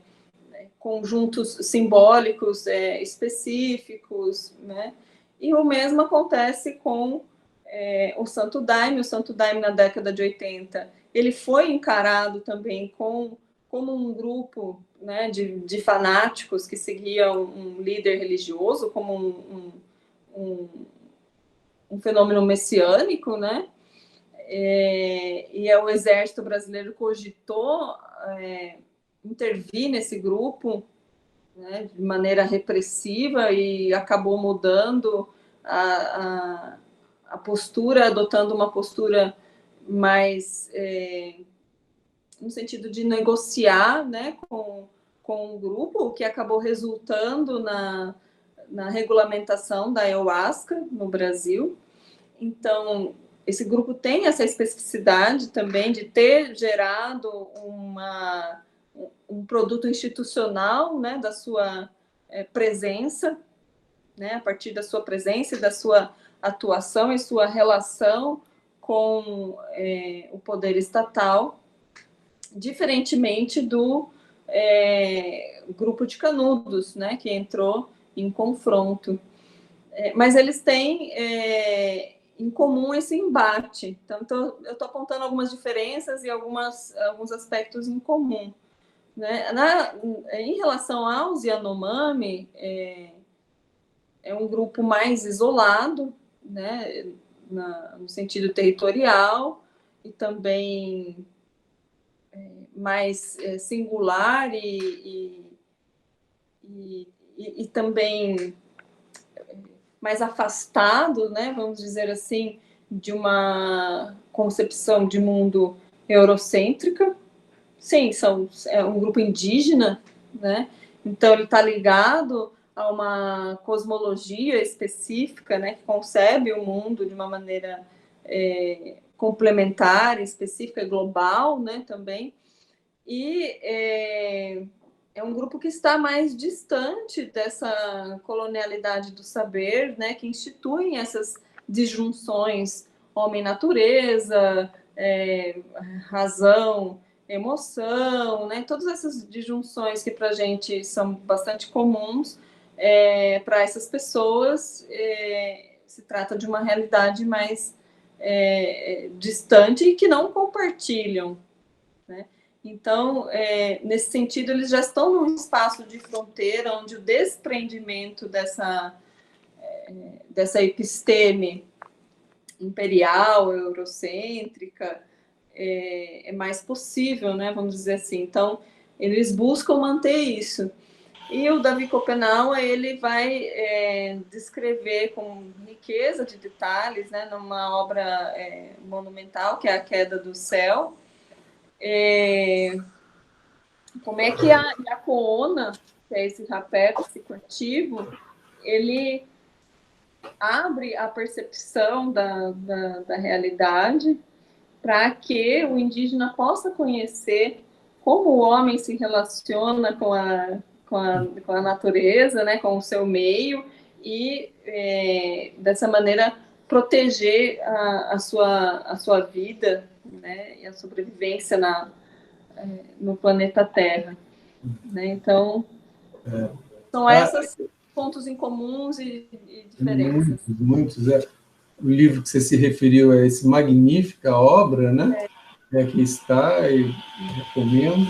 Conjuntos simbólicos específicos, né? E o mesmo acontece com o Santo Daime. O Santo Daime, na década de 80, ele foi encarado também como um grupo, né, de fanáticos que seguiam um líder religioso, como um fenômeno messiânico, né? E o Exército Brasileiro cogitou intervir nesse grupo, né, de maneira repressiva, e acabou mudando a postura, adotando uma postura mais no sentido de negociar, né, com o grupo, o que acabou resultando na regulamentação da ayahuasca no Brasil. Então, esse grupo tem essa especificidade também de ter gerado um produto institucional, né, da sua presença, né, a partir da sua presença e da sua atuação e sua relação com o poder estatal, diferentemente do grupo de Canudos, né, que entrou em confronto. Mas eles têm em comum esse embate. Então, eu estou apontando algumas diferenças e alguns aspectos em comum, né? Em relação aos Yanomami, é um grupo mais isolado, né, no sentido territorial, e também mais singular e também mais afastado, né, vamos dizer assim, de uma concepção de mundo eurocêntrica. Sim, é um grupo indígena, né? Então ele está ligado a uma cosmologia específica, né, que concebe o mundo de uma maneira complementar, específica e global, né, também. E é um grupo que está mais distante dessa colonialidade do saber, né, que institui essas disjunções homem-natureza, razão, emoção, né, todas essas disjunções que para a gente são bastante comuns, para essas pessoas se trata de uma realidade mais distante e que não compartilham, né? Então, nesse sentido, eles já estão num espaço de fronteira onde o desprendimento dessa episteme imperial, eurocêntrica, é mais possível, né? Vamos dizer assim. Então, eles buscam manter isso. E o Davi Copenau, ele vai descrever com riqueza de detalhes, né, numa obra monumental, que é A Queda do Céu, como é que a Yacoona, que é esse rapé psicoativo, ele abre a percepção da realidade para que o indígena possa conhecer como o homem se relaciona com a natureza, né, com o seu meio, e dessa maneira proteger a sua vida, né, e a sobrevivência no planeta Terra, né? Então, são esses pontos em comuns e diferenças. Muitos. O livro que você se referiu é esse magnífica obra, né? Aqui está, e recomendo.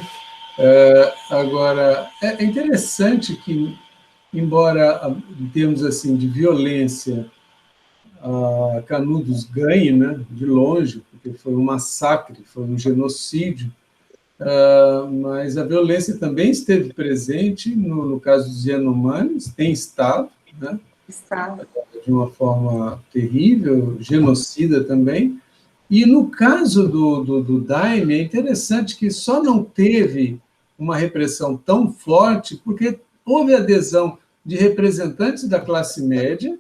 Agora, é interessante que, embora em termos assim de violência, Canudos ganhe, né, de longe, porque foi um massacre, foi um genocídio, mas a violência também esteve presente no caso dos Yanomamis, tem estado, né? Está. De uma forma terrível, genocida também. E no caso do Daime, é interessante que só não teve uma repressão tão forte porque houve adesão de representantes da classe média,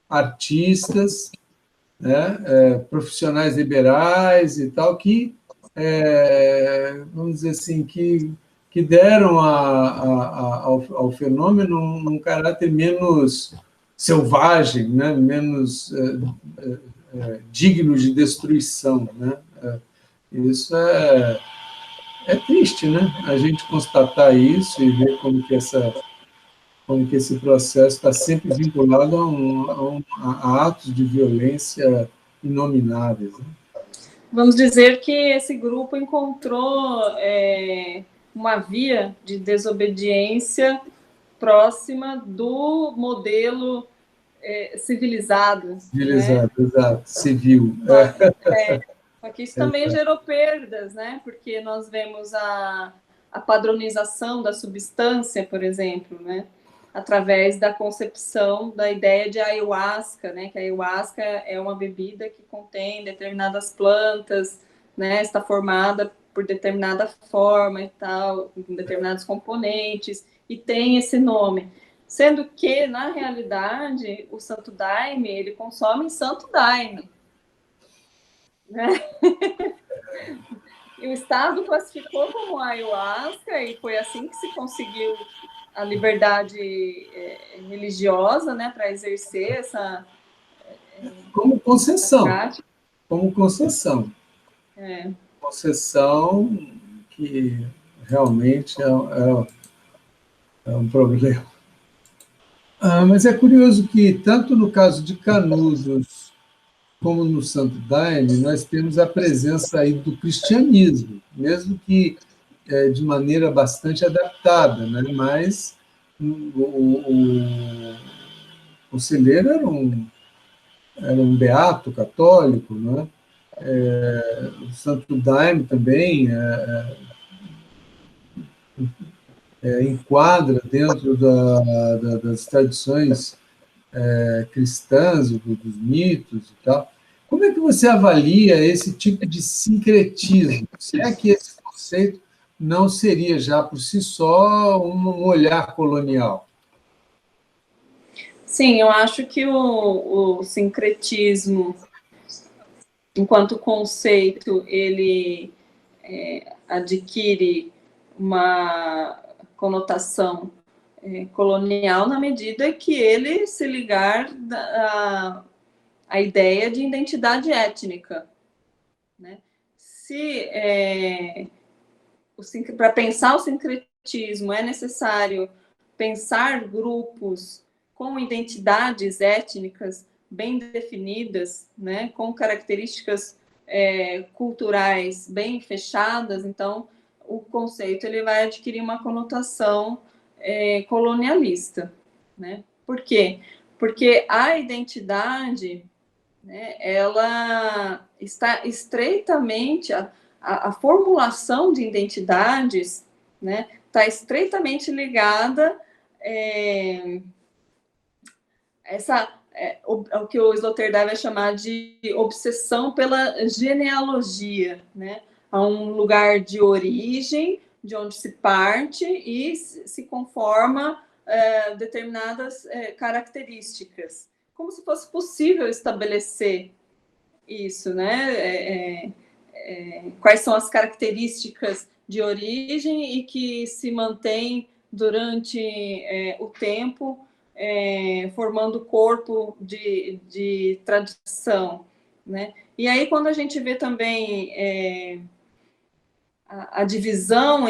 artistas, né, profissionais liberais e tal, que, vamos dizer assim, que deram ao fenômeno um caráter menos selvagem, né, menos digno de destruição, né? Isso é triste, né? A gente constatar isso e ver como que esse processo está sempre vinculado a atos de violência inomináveis. Né? Vamos dizer que esse grupo encontrou uma via de desobediência próxima do modelo civilizado. Civilizado, né? Exato, civil. Só que isso também gerou perdas, né? Porque nós vemos a padronização da substância, por exemplo, né? Através da concepção da ideia de ayahuasca, né? Que a ayahuasca é uma bebida que contém determinadas plantas, né? Está formada por determinada forma e tal, com determinados componentes, e tem esse nome. Sendo que, na realidade, o Santo Daime, ele consome Santo Daime. Né? E o Estado classificou como ayahuasca, e foi assim que se conseguiu a liberdade religiosa, né, para exercer essa como concessão, prática. Como concessão. Concessão que realmente é um problema. Mas é curioso que, tanto no caso de Canudos como no Santo Daime, nós temos a presença aí do cristianismo, mesmo que de maneira bastante adaptada, né? Mas o conselheiro era um beato católico, né? O Santo Daime também enquadra dentro das tradições cristãs, dos mitos e tal. Como é que você avalia esse tipo de sincretismo? Se é que esse conceito não seria já por si só um olhar colonial? Sim, eu acho que o sincretismo, enquanto conceito, ele adquire uma conotação colonial na medida que ele se ligar à ideia de identidade étnica. Né? Para pensar o sincretismo é necessário pensar grupos com identidades étnicas bem definidas, né, com características culturais bem fechadas, então o conceito ele vai adquirir uma conotação colonialista. Né? Por quê? Porque a identidade, né, ela está estreitamente... A formulação de identidades, né, está estreitamente ligada ao que o Sloterdijk vai chamar de obsessão pela genealogia, né, a um lugar de origem, de onde se parte e se conforma determinadas características, como se fosse possível estabelecer isso, né? Quais são as características de origem e que se mantém durante o tempo, formando corpo de tradição. Né? E aí, quando a gente vê também a divisão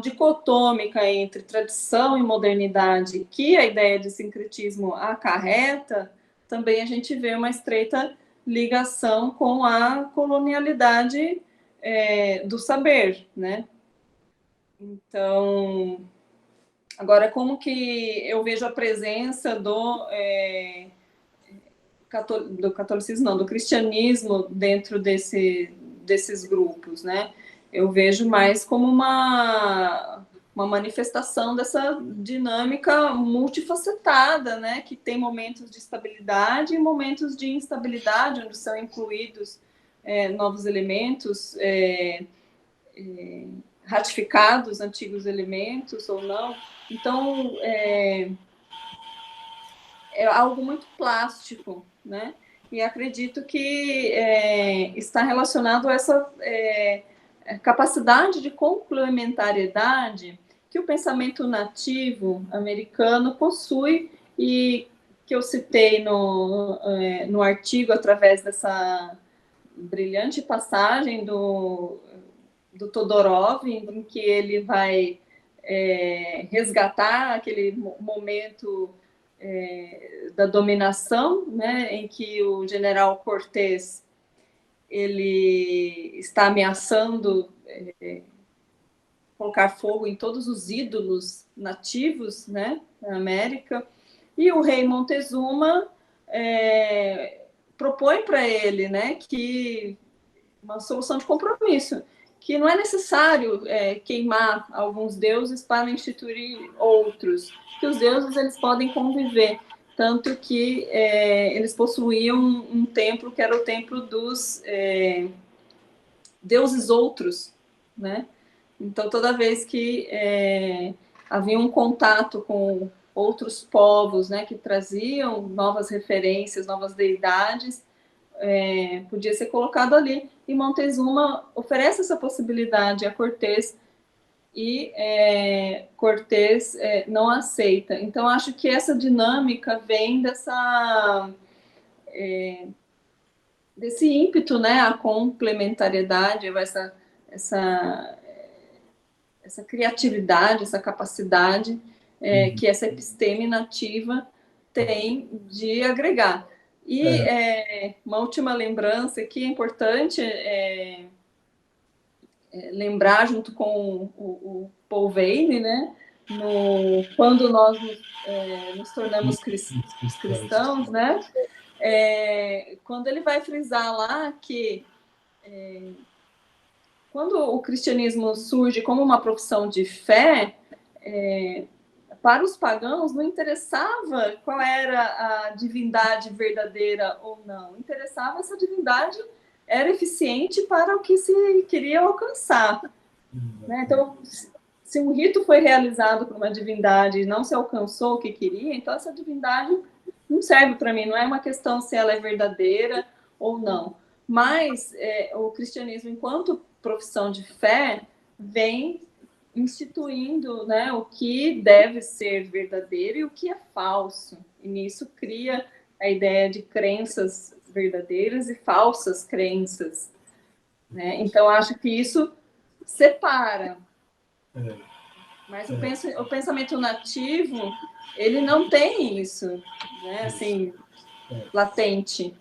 dicotômica entre tradição e modernidade, que a ideia de sincretismo acarreta, também a gente vê uma estreita ligação com a colonialidade do saber, né? Então, agora, como que eu vejo a presença do catolicismo, não, do cristianismo dentro desses grupos, né? eu vejo mais como uma manifestação dessa dinâmica multifacetada, né, que tem momentos de estabilidade e momentos de instabilidade, onde são incluídos novos elementos, ratificados antigos elementos ou não. Então, é algo muito plástico, né? E acredito que está relacionado a essa capacidade de complementariedade que o pensamento nativo americano possui e que eu citei no artigo através dessa brilhante passagem do Todorov, em que ele vai resgatar aquele momento da dominação, né, em que o general Cortés ele está ameaçando colocar fogo em todos os ídolos nativos, né, na América, e o rei Montezuma propõe para ele, né, que uma solução de compromisso, que não é necessário queimar alguns deuses para instituir outros, que os deuses eles podem conviver, tanto que eles possuíam um templo que era o templo dos deuses outros, né? Então, toda vez que havia um contato com outros povos, né, que traziam novas referências, novas deidades, podia ser colocado ali. E Montezuma oferece essa possibilidade a Cortés e Cortés não aceita. Então, acho que essa dinâmica vem desse ímpeto, né, a complementariedade, essa criatividade, essa capacidade que essa episteme nativa tem de agregar. E uma última lembrança que é importante lembrar, junto com o Paul Veyne, né, quando nós nos tornamos cristãos, né, quando ele vai frisar lá que quando o cristianismo surge como uma profissão de fé, para os pagãos não interessava qual era a divindade verdadeira ou não. Interessava se a divindade era eficiente para o que se queria alcançar. Né? Então, se um rito foi realizado por uma divindade e não se alcançou o que queria, então essa divindade não serve para mim. Não é uma questão se ela é verdadeira ou não. Mas o cristianismo, enquanto profissão de fé, vem instituindo, né, o que deve ser verdadeiro e o que é falso. E nisso cria a ideia de crenças verdadeiras e falsas crenças. Né? Então, acho que isso separa. Mas o pensamento nativo, ele não tem isso, né, assim, latente.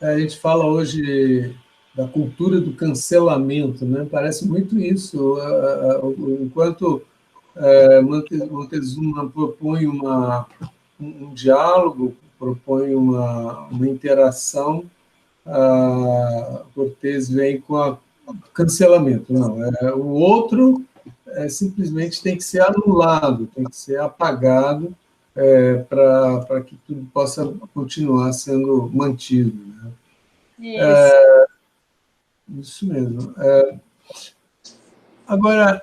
A gente fala hoje da cultura do cancelamento, né? Parece muito isso. Enquanto Montezuma propõe um diálogo, propõe uma interação, Cortés vem com o cancelamento. Não, o outro simplesmente tem que ser anulado, tem que ser apagado para que tudo possa continuar sendo mantido. Né? Isso mesmo. Agora,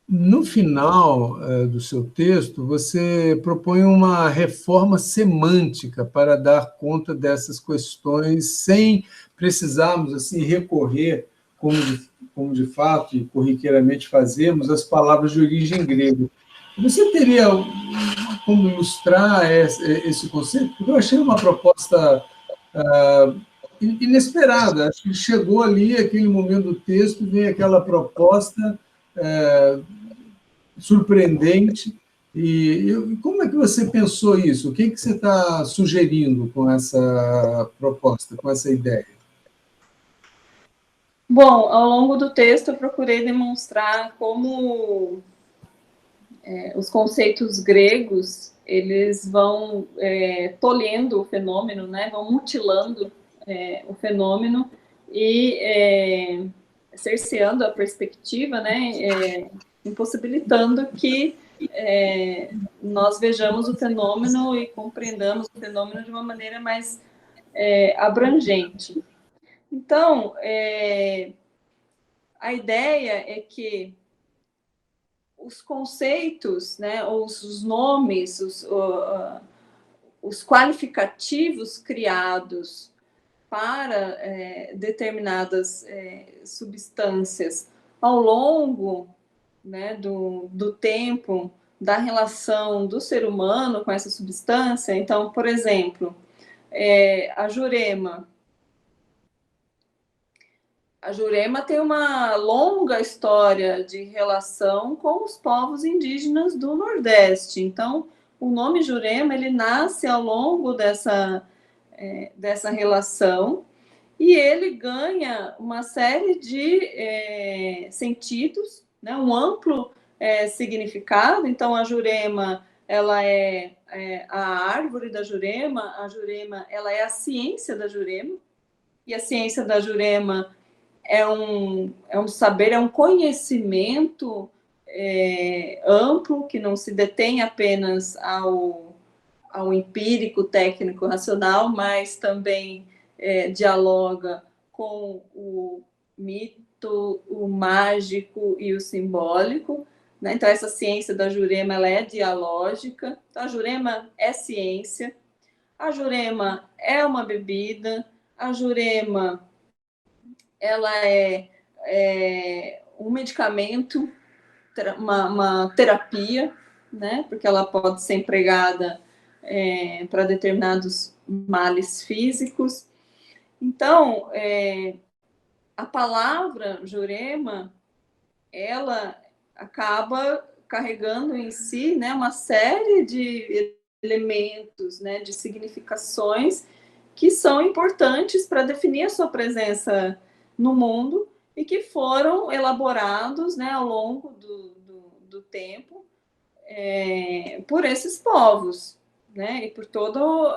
no final do seu texto, você propõe uma reforma semântica para dar conta dessas questões sem precisarmos assim recorrer, como de fato e corriqueiramente fazemos, às palavras de origem grega. Você teria como ilustrar esse conceito? Porque eu achei uma proposta inesperada. Acho que chegou ali, aquele momento do texto, vem aquela proposta surpreendente. E como é que você pensou isso? O que você está sugerindo com essa proposta, com essa ideia? Bom, ao longo do texto eu procurei demonstrar como os conceitos gregos eles vão tolhendo o fenômeno, né? Vão mutilando o fenômeno e cerceando a perspectiva, né, impossibilitando que nós vejamos o fenômeno e compreendamos o fenômeno de uma maneira mais abrangente. Então, a ideia é que os conceitos, né, os nomes, os qualificativos criados para determinadas substâncias ao longo, né, do tempo, da relação do ser humano com essa substância. Então, por exemplo, a jurema. A jurema tem uma longa história de relação com os povos indígenas do Nordeste. Então, o nome jurema, ele nasce ao longo dessa relação e ele ganha uma série de sentidos, né, um amplo significado. Então, a jurema, ela é a árvore da jurema, a jurema, ela é a ciência da jurema, e a ciência da jurema é um saber, é um conhecimento amplo, que não se detém apenas ao empírico, técnico, racional, mas também dialoga com o mito, o mágico e o simbólico, né? Então, essa ciência da jurema, ela é dialógica. Então, a jurema é ciência, a jurema é uma bebida, a jurema ela é um medicamento, uma terapia, né? Porque ela pode ser empregada para determinados males físicos. Então, a palavra jurema, ela acaba carregando em si, né, uma série de elementos, né, de significações que são importantes para definir a sua presença no mundo e que foram elaborados, né, ao longo do tempo por esses povos, né, e por todo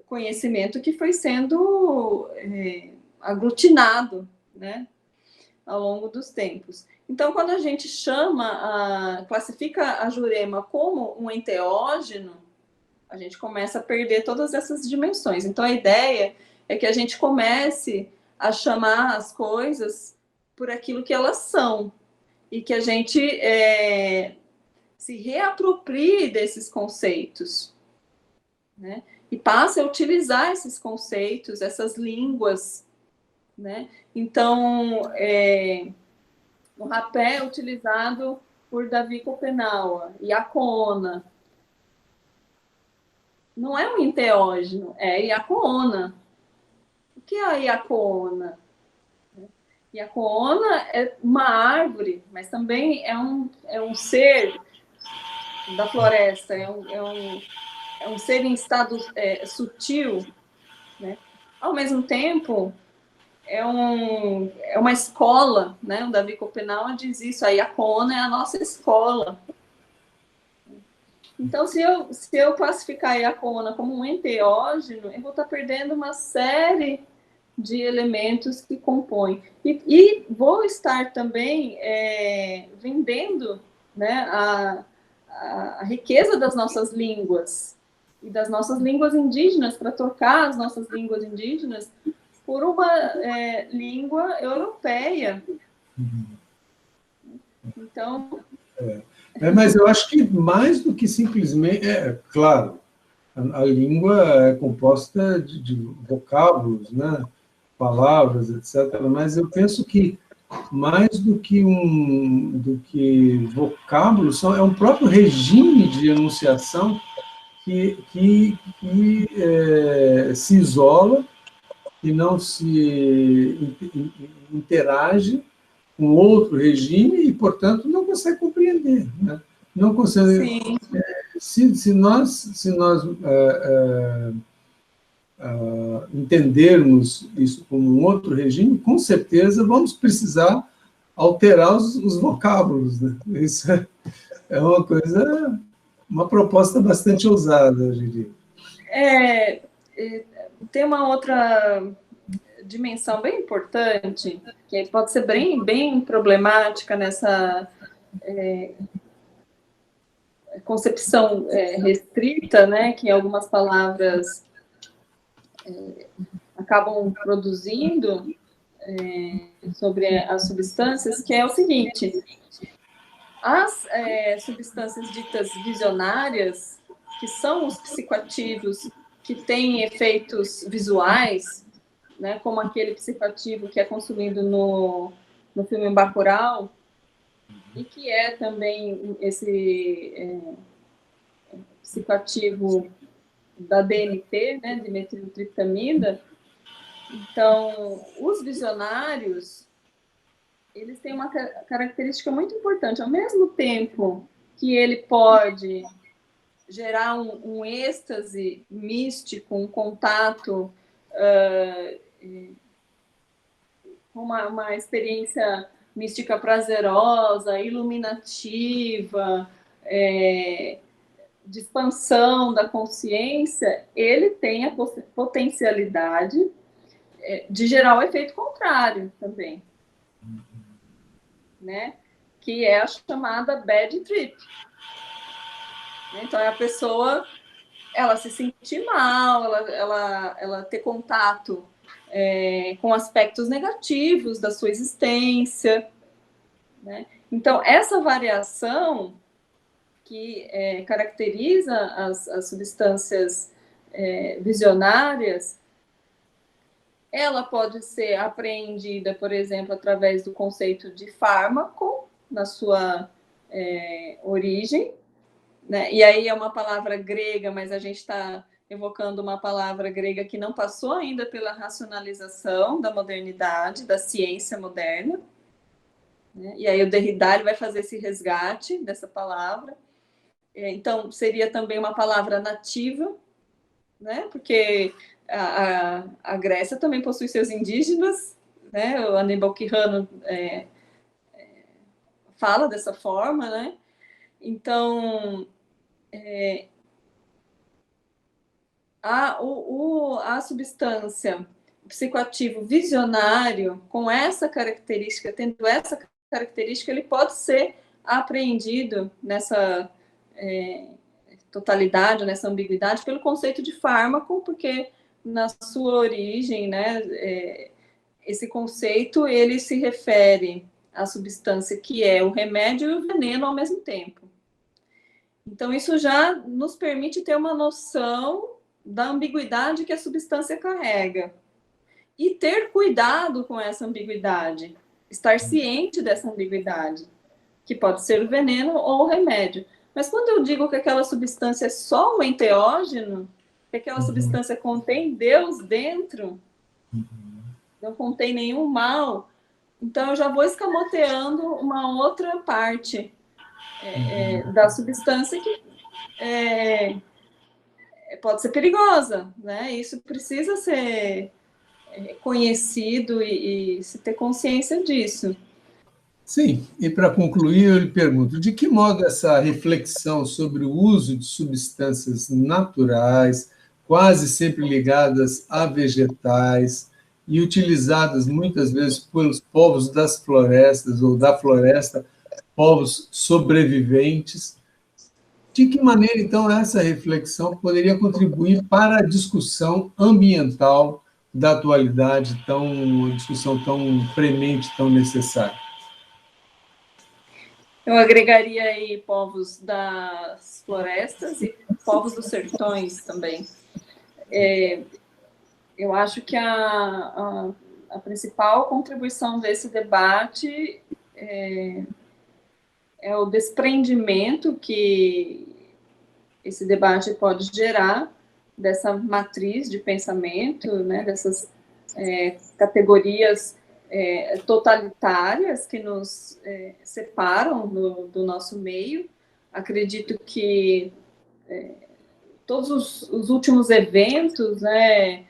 conhecimento que foi sendo aglutinado, né, ao longo dos tempos. Então, quando a gente classifica a jurema como um enteógeno, a gente começa a perder todas essas dimensões. Então, a ideia é que a gente comece a chamar as coisas por aquilo que elas são e que a gente se reaproprie desses conceitos, né? E passe a utilizar esses conceitos, essas línguas, né? Então, o rapé é utilizado por Davi Copenaua, Iacoona. Não é um enteógeno, é Iacoona. O que é a Iacoona? Iacoona é uma árvore, mas também é um ser da floresta, é um ser em estado sutil, né? Ao mesmo tempo, é uma escola, né? O Davi Copenaua diz isso, a Iacoona é a nossa escola. Então, se eu classificar a Iacoona como um enteógeno, eu vou estar perdendo uma série de elementos que compõem. E vou estar também vendendo, né, a riqueza das nossas línguas e das nossas línguas indígenas, para trocar as nossas línguas indígenas por uma língua europeia. Então... Mas eu acho que mais do que simplesmente... claro, a língua é composta de vocábulos, né? Palavras, etc. Mas eu penso que mais do que vocábulos, é um próprio regime de enunciação que se isola e não se interage com outro regime e, portanto, não consegue compreender, né? Não consegue. Se nós entendermos isso como um outro regime, com certeza vamos precisar alterar os vocábulos, né? Isso é uma coisa, uma proposta bastante ousada, eu diria. Tem uma outra dimensão bem importante, que pode ser bem problemática nessa concepção restrita, né, que algumas palavras acabam produzindo sobre as substâncias, que é o seguinte: as substâncias ditas visionárias, que são os psicoativos que têm efeitos visuais, né, como aquele psicoativo que é consumido no filme Bacurau, e que é também esse psicoativo da DMT, né, dimetiltriptamida. Então, os visionários, eles têm uma característica muito importante. Ao mesmo tempo que ele pode gerar um êxtase místico, um contato, uma experiência mística prazerosa, iluminativa, de expansão da consciência, ele tem a potencialidade de gerar o efeito contrário também, né? Que é a chamada bad trip. Então, é a pessoa, ela se sentir mal, ela ter contato com aspectos negativos da sua existência, né? Então, essa variação que caracteriza as substâncias visionárias, ela pode ser apreendida, por exemplo, através do conceito de fármaco, na sua origem, né? E aí é uma palavra grega, mas a gente está evocando uma palavra grega que não passou ainda pela racionalização da modernidade, da ciência moderna, né? E aí o Derrida vai fazer esse resgate dessa palavra. Então, seria também uma palavra nativa, né? Porque a Grécia também possui seus indígenas, né? O Aníbal Quirrano fala dessa forma, né? Então, a substância, o psicoativo visionário, com essa característica, tendo essa característica, ele pode ser apreendido nessa totalidade, nessa ambiguidade, pelo conceito de fármaco, porque na sua origem, né, esse conceito, ele se refere à substância que é o remédio e o veneno ao mesmo tempo. Então, isso já nos permite ter uma noção da ambiguidade que a substância carrega. E ter cuidado com essa ambiguidade, estar ciente dessa ambiguidade, que pode ser o veneno ou o remédio. Mas quando eu digo que aquela substância é só um enteógeno, que aquela substância contém Deus dentro, não contém nenhum mal, então eu já vou escamoteando uma outra parte da substância que pode ser perigosa, né? Isso precisa ser conhecido e se ter consciência disso. Sim, e para concluir, eu lhe pergunto, de que modo essa reflexão sobre o uso de substâncias naturais, quase sempre ligadas a vegetais e utilizadas muitas vezes pelos povos das florestas ou da floresta, povos sobreviventes, de que maneira, então, essa reflexão poderia contribuir para a discussão ambiental da atualidade, discussão tão premente, tão necessária? Eu agregaria aí povos das florestas e povos dos sertões também. Eu acho que a principal contribuição desse debate é o desprendimento que esse debate pode gerar dessa matriz de pensamento, né, dessas categorias totalitárias que nos separam do nosso meio. Acredito que todos os últimos eventos, né,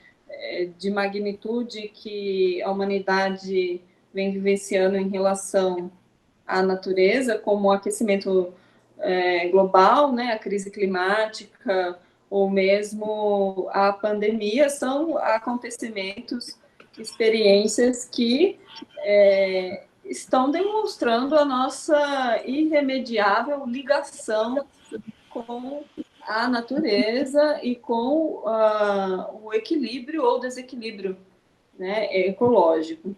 de magnitude que a humanidade vem vivenciando em relação à natureza, como o aquecimento global, né, a crise climática, ou mesmo a pandemia, são acontecimentos experiências que estão demonstrando a nossa irremediável ligação com a natureza e com o equilíbrio ou desequilíbrio, né, ecológico.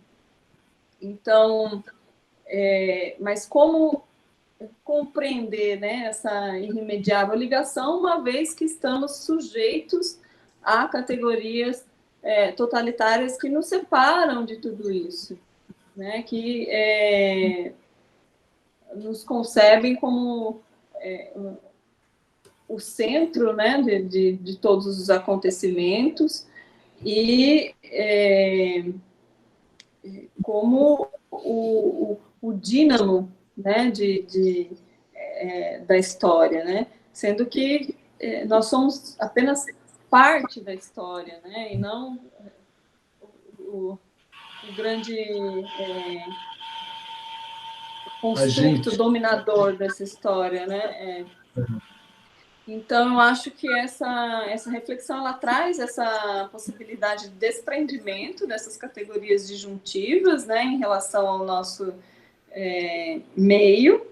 Então, mas como compreender, né, essa irremediável ligação, uma vez que estamos sujeitos a categorias totalitárias que nos separam de tudo isso, né, que nos concebem como o centro, né, de todos os acontecimentos e como o dínamo, né, da história, né, sendo que nós somos apenas parte da história, né, e não o grande construto dominador dessa história, né? Então, eu acho que essa reflexão, ela traz essa possibilidade de desprendimento dessas categorias disjuntivas, né, em relação ao nosso meio.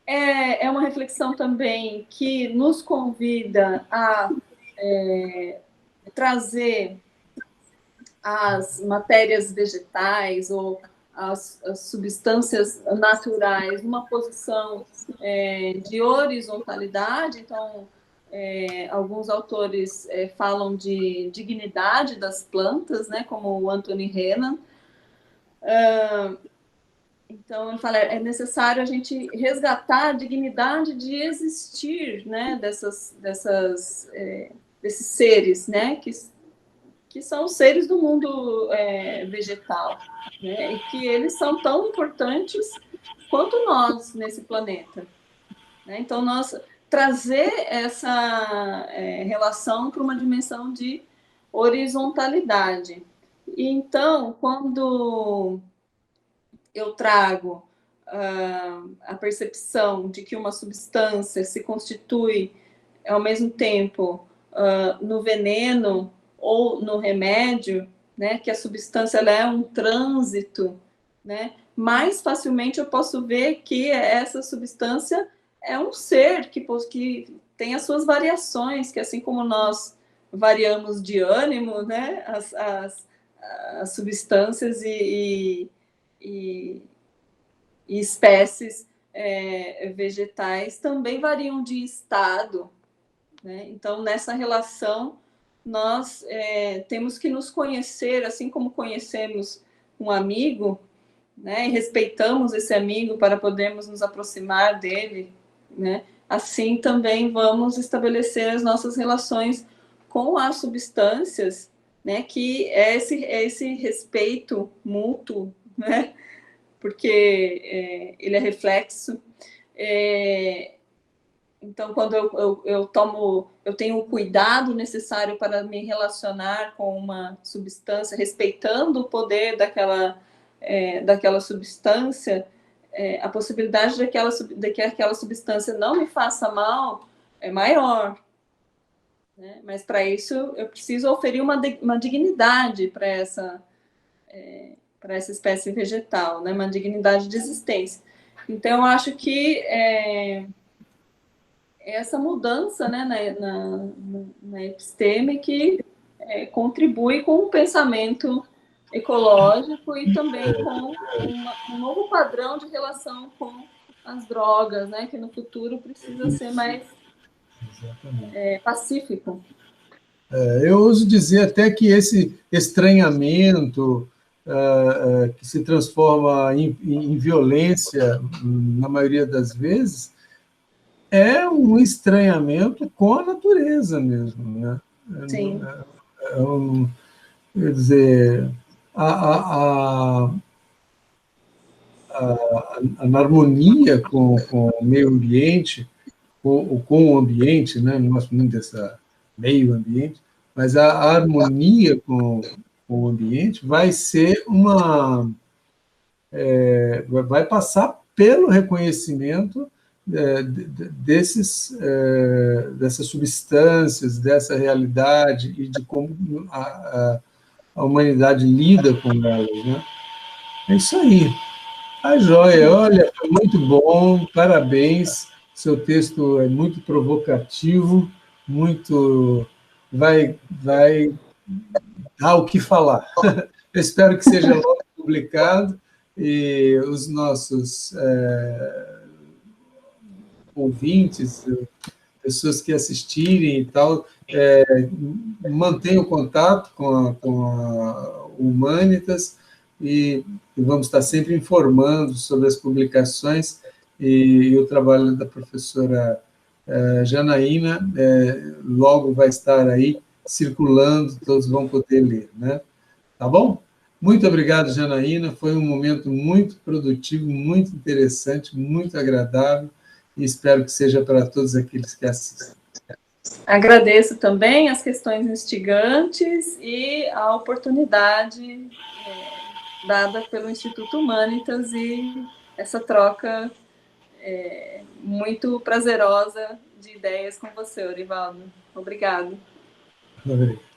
É uma reflexão também que nos convida a trazer as matérias vegetais ou as substâncias naturais numa posição de horizontalidade. Então, alguns autores falam de dignidade das plantas, né, como o Anthony Renan. Então, ele fala, é necessário a gente resgatar a dignidade de existir, né, desses seres, né, que são seres do mundo vegetal, né, e que eles são tão importantes quanto nós nesse planeta, né? Então, nós trazer essa relação para uma dimensão de horizontalidade. E, então, quando eu trago a percepção de que uma substância se constitui, ao mesmo tempo, no veneno ou no remédio, né, que a substância ela é um trânsito, né, mais facilmente eu posso ver que essa substância é um ser que tem as suas variações, que assim como nós variamos de ânimo, né, as substâncias e espécies vegetais também variam de estado, né? Então, nessa relação, nós temos que nos conhecer, assim como conhecemos um amigo, né, e respeitamos esse amigo para podermos nos aproximar dele, né? Assim também vamos estabelecer as nossas relações com as substâncias, né, que é esse respeito mútuo, né? Porque ele é reflexo. Então, quando eu tenho o cuidado necessário para me relacionar com uma substância, respeitando o poder daquela substância, a possibilidade de que aquela substância não me faça mal é maior, né? Mas, para isso, eu preciso oferir uma dignidade para essa espécie vegetal, né? Uma dignidade de existência. Então, eu acho que essa mudança, né, na episteme que contribui com o pensamento ecológico e também com um novo padrão de relação com as drogas, né, que no futuro precisa ser mais pacífico. Eu ouso dizer até que esse estranhamento que se transforma em violência, na maioria das vezes, é um estranhamento com a natureza mesmo, né? Sim. Quer dizer, na harmonia com o meio ambiente, com o ambiente, né? Não gosto muito dessa meio ambiente, mas a harmonia com o ambiente vai ser vai passar pelo reconhecimento dessas substâncias, dessa realidade e de como a humanidade lida com elas, né? É isso aí. A joia, olha, foi muito bom, parabéns. Seu texto é muito provocativo, muito vai dar o que falar. Eu espero que seja logo publicado e os nossos ouvintes, pessoas que assistirem e tal, mantenham contato com a Humanitas e vamos estar sempre informando sobre as publicações e o trabalho da professora Janaína logo vai estar aí circulando, todos vão poder ler, né? Tá bom? Muito obrigado, Janaína, foi um momento muito produtivo, muito interessante, muito agradável, e espero que seja para todos aqueles que assistem. Agradeço também as questões instigantes e a oportunidade dada pelo Instituto Humanitas e essa troca muito prazerosa de ideias com você, Orivaldo. Obrigado. Obrigado.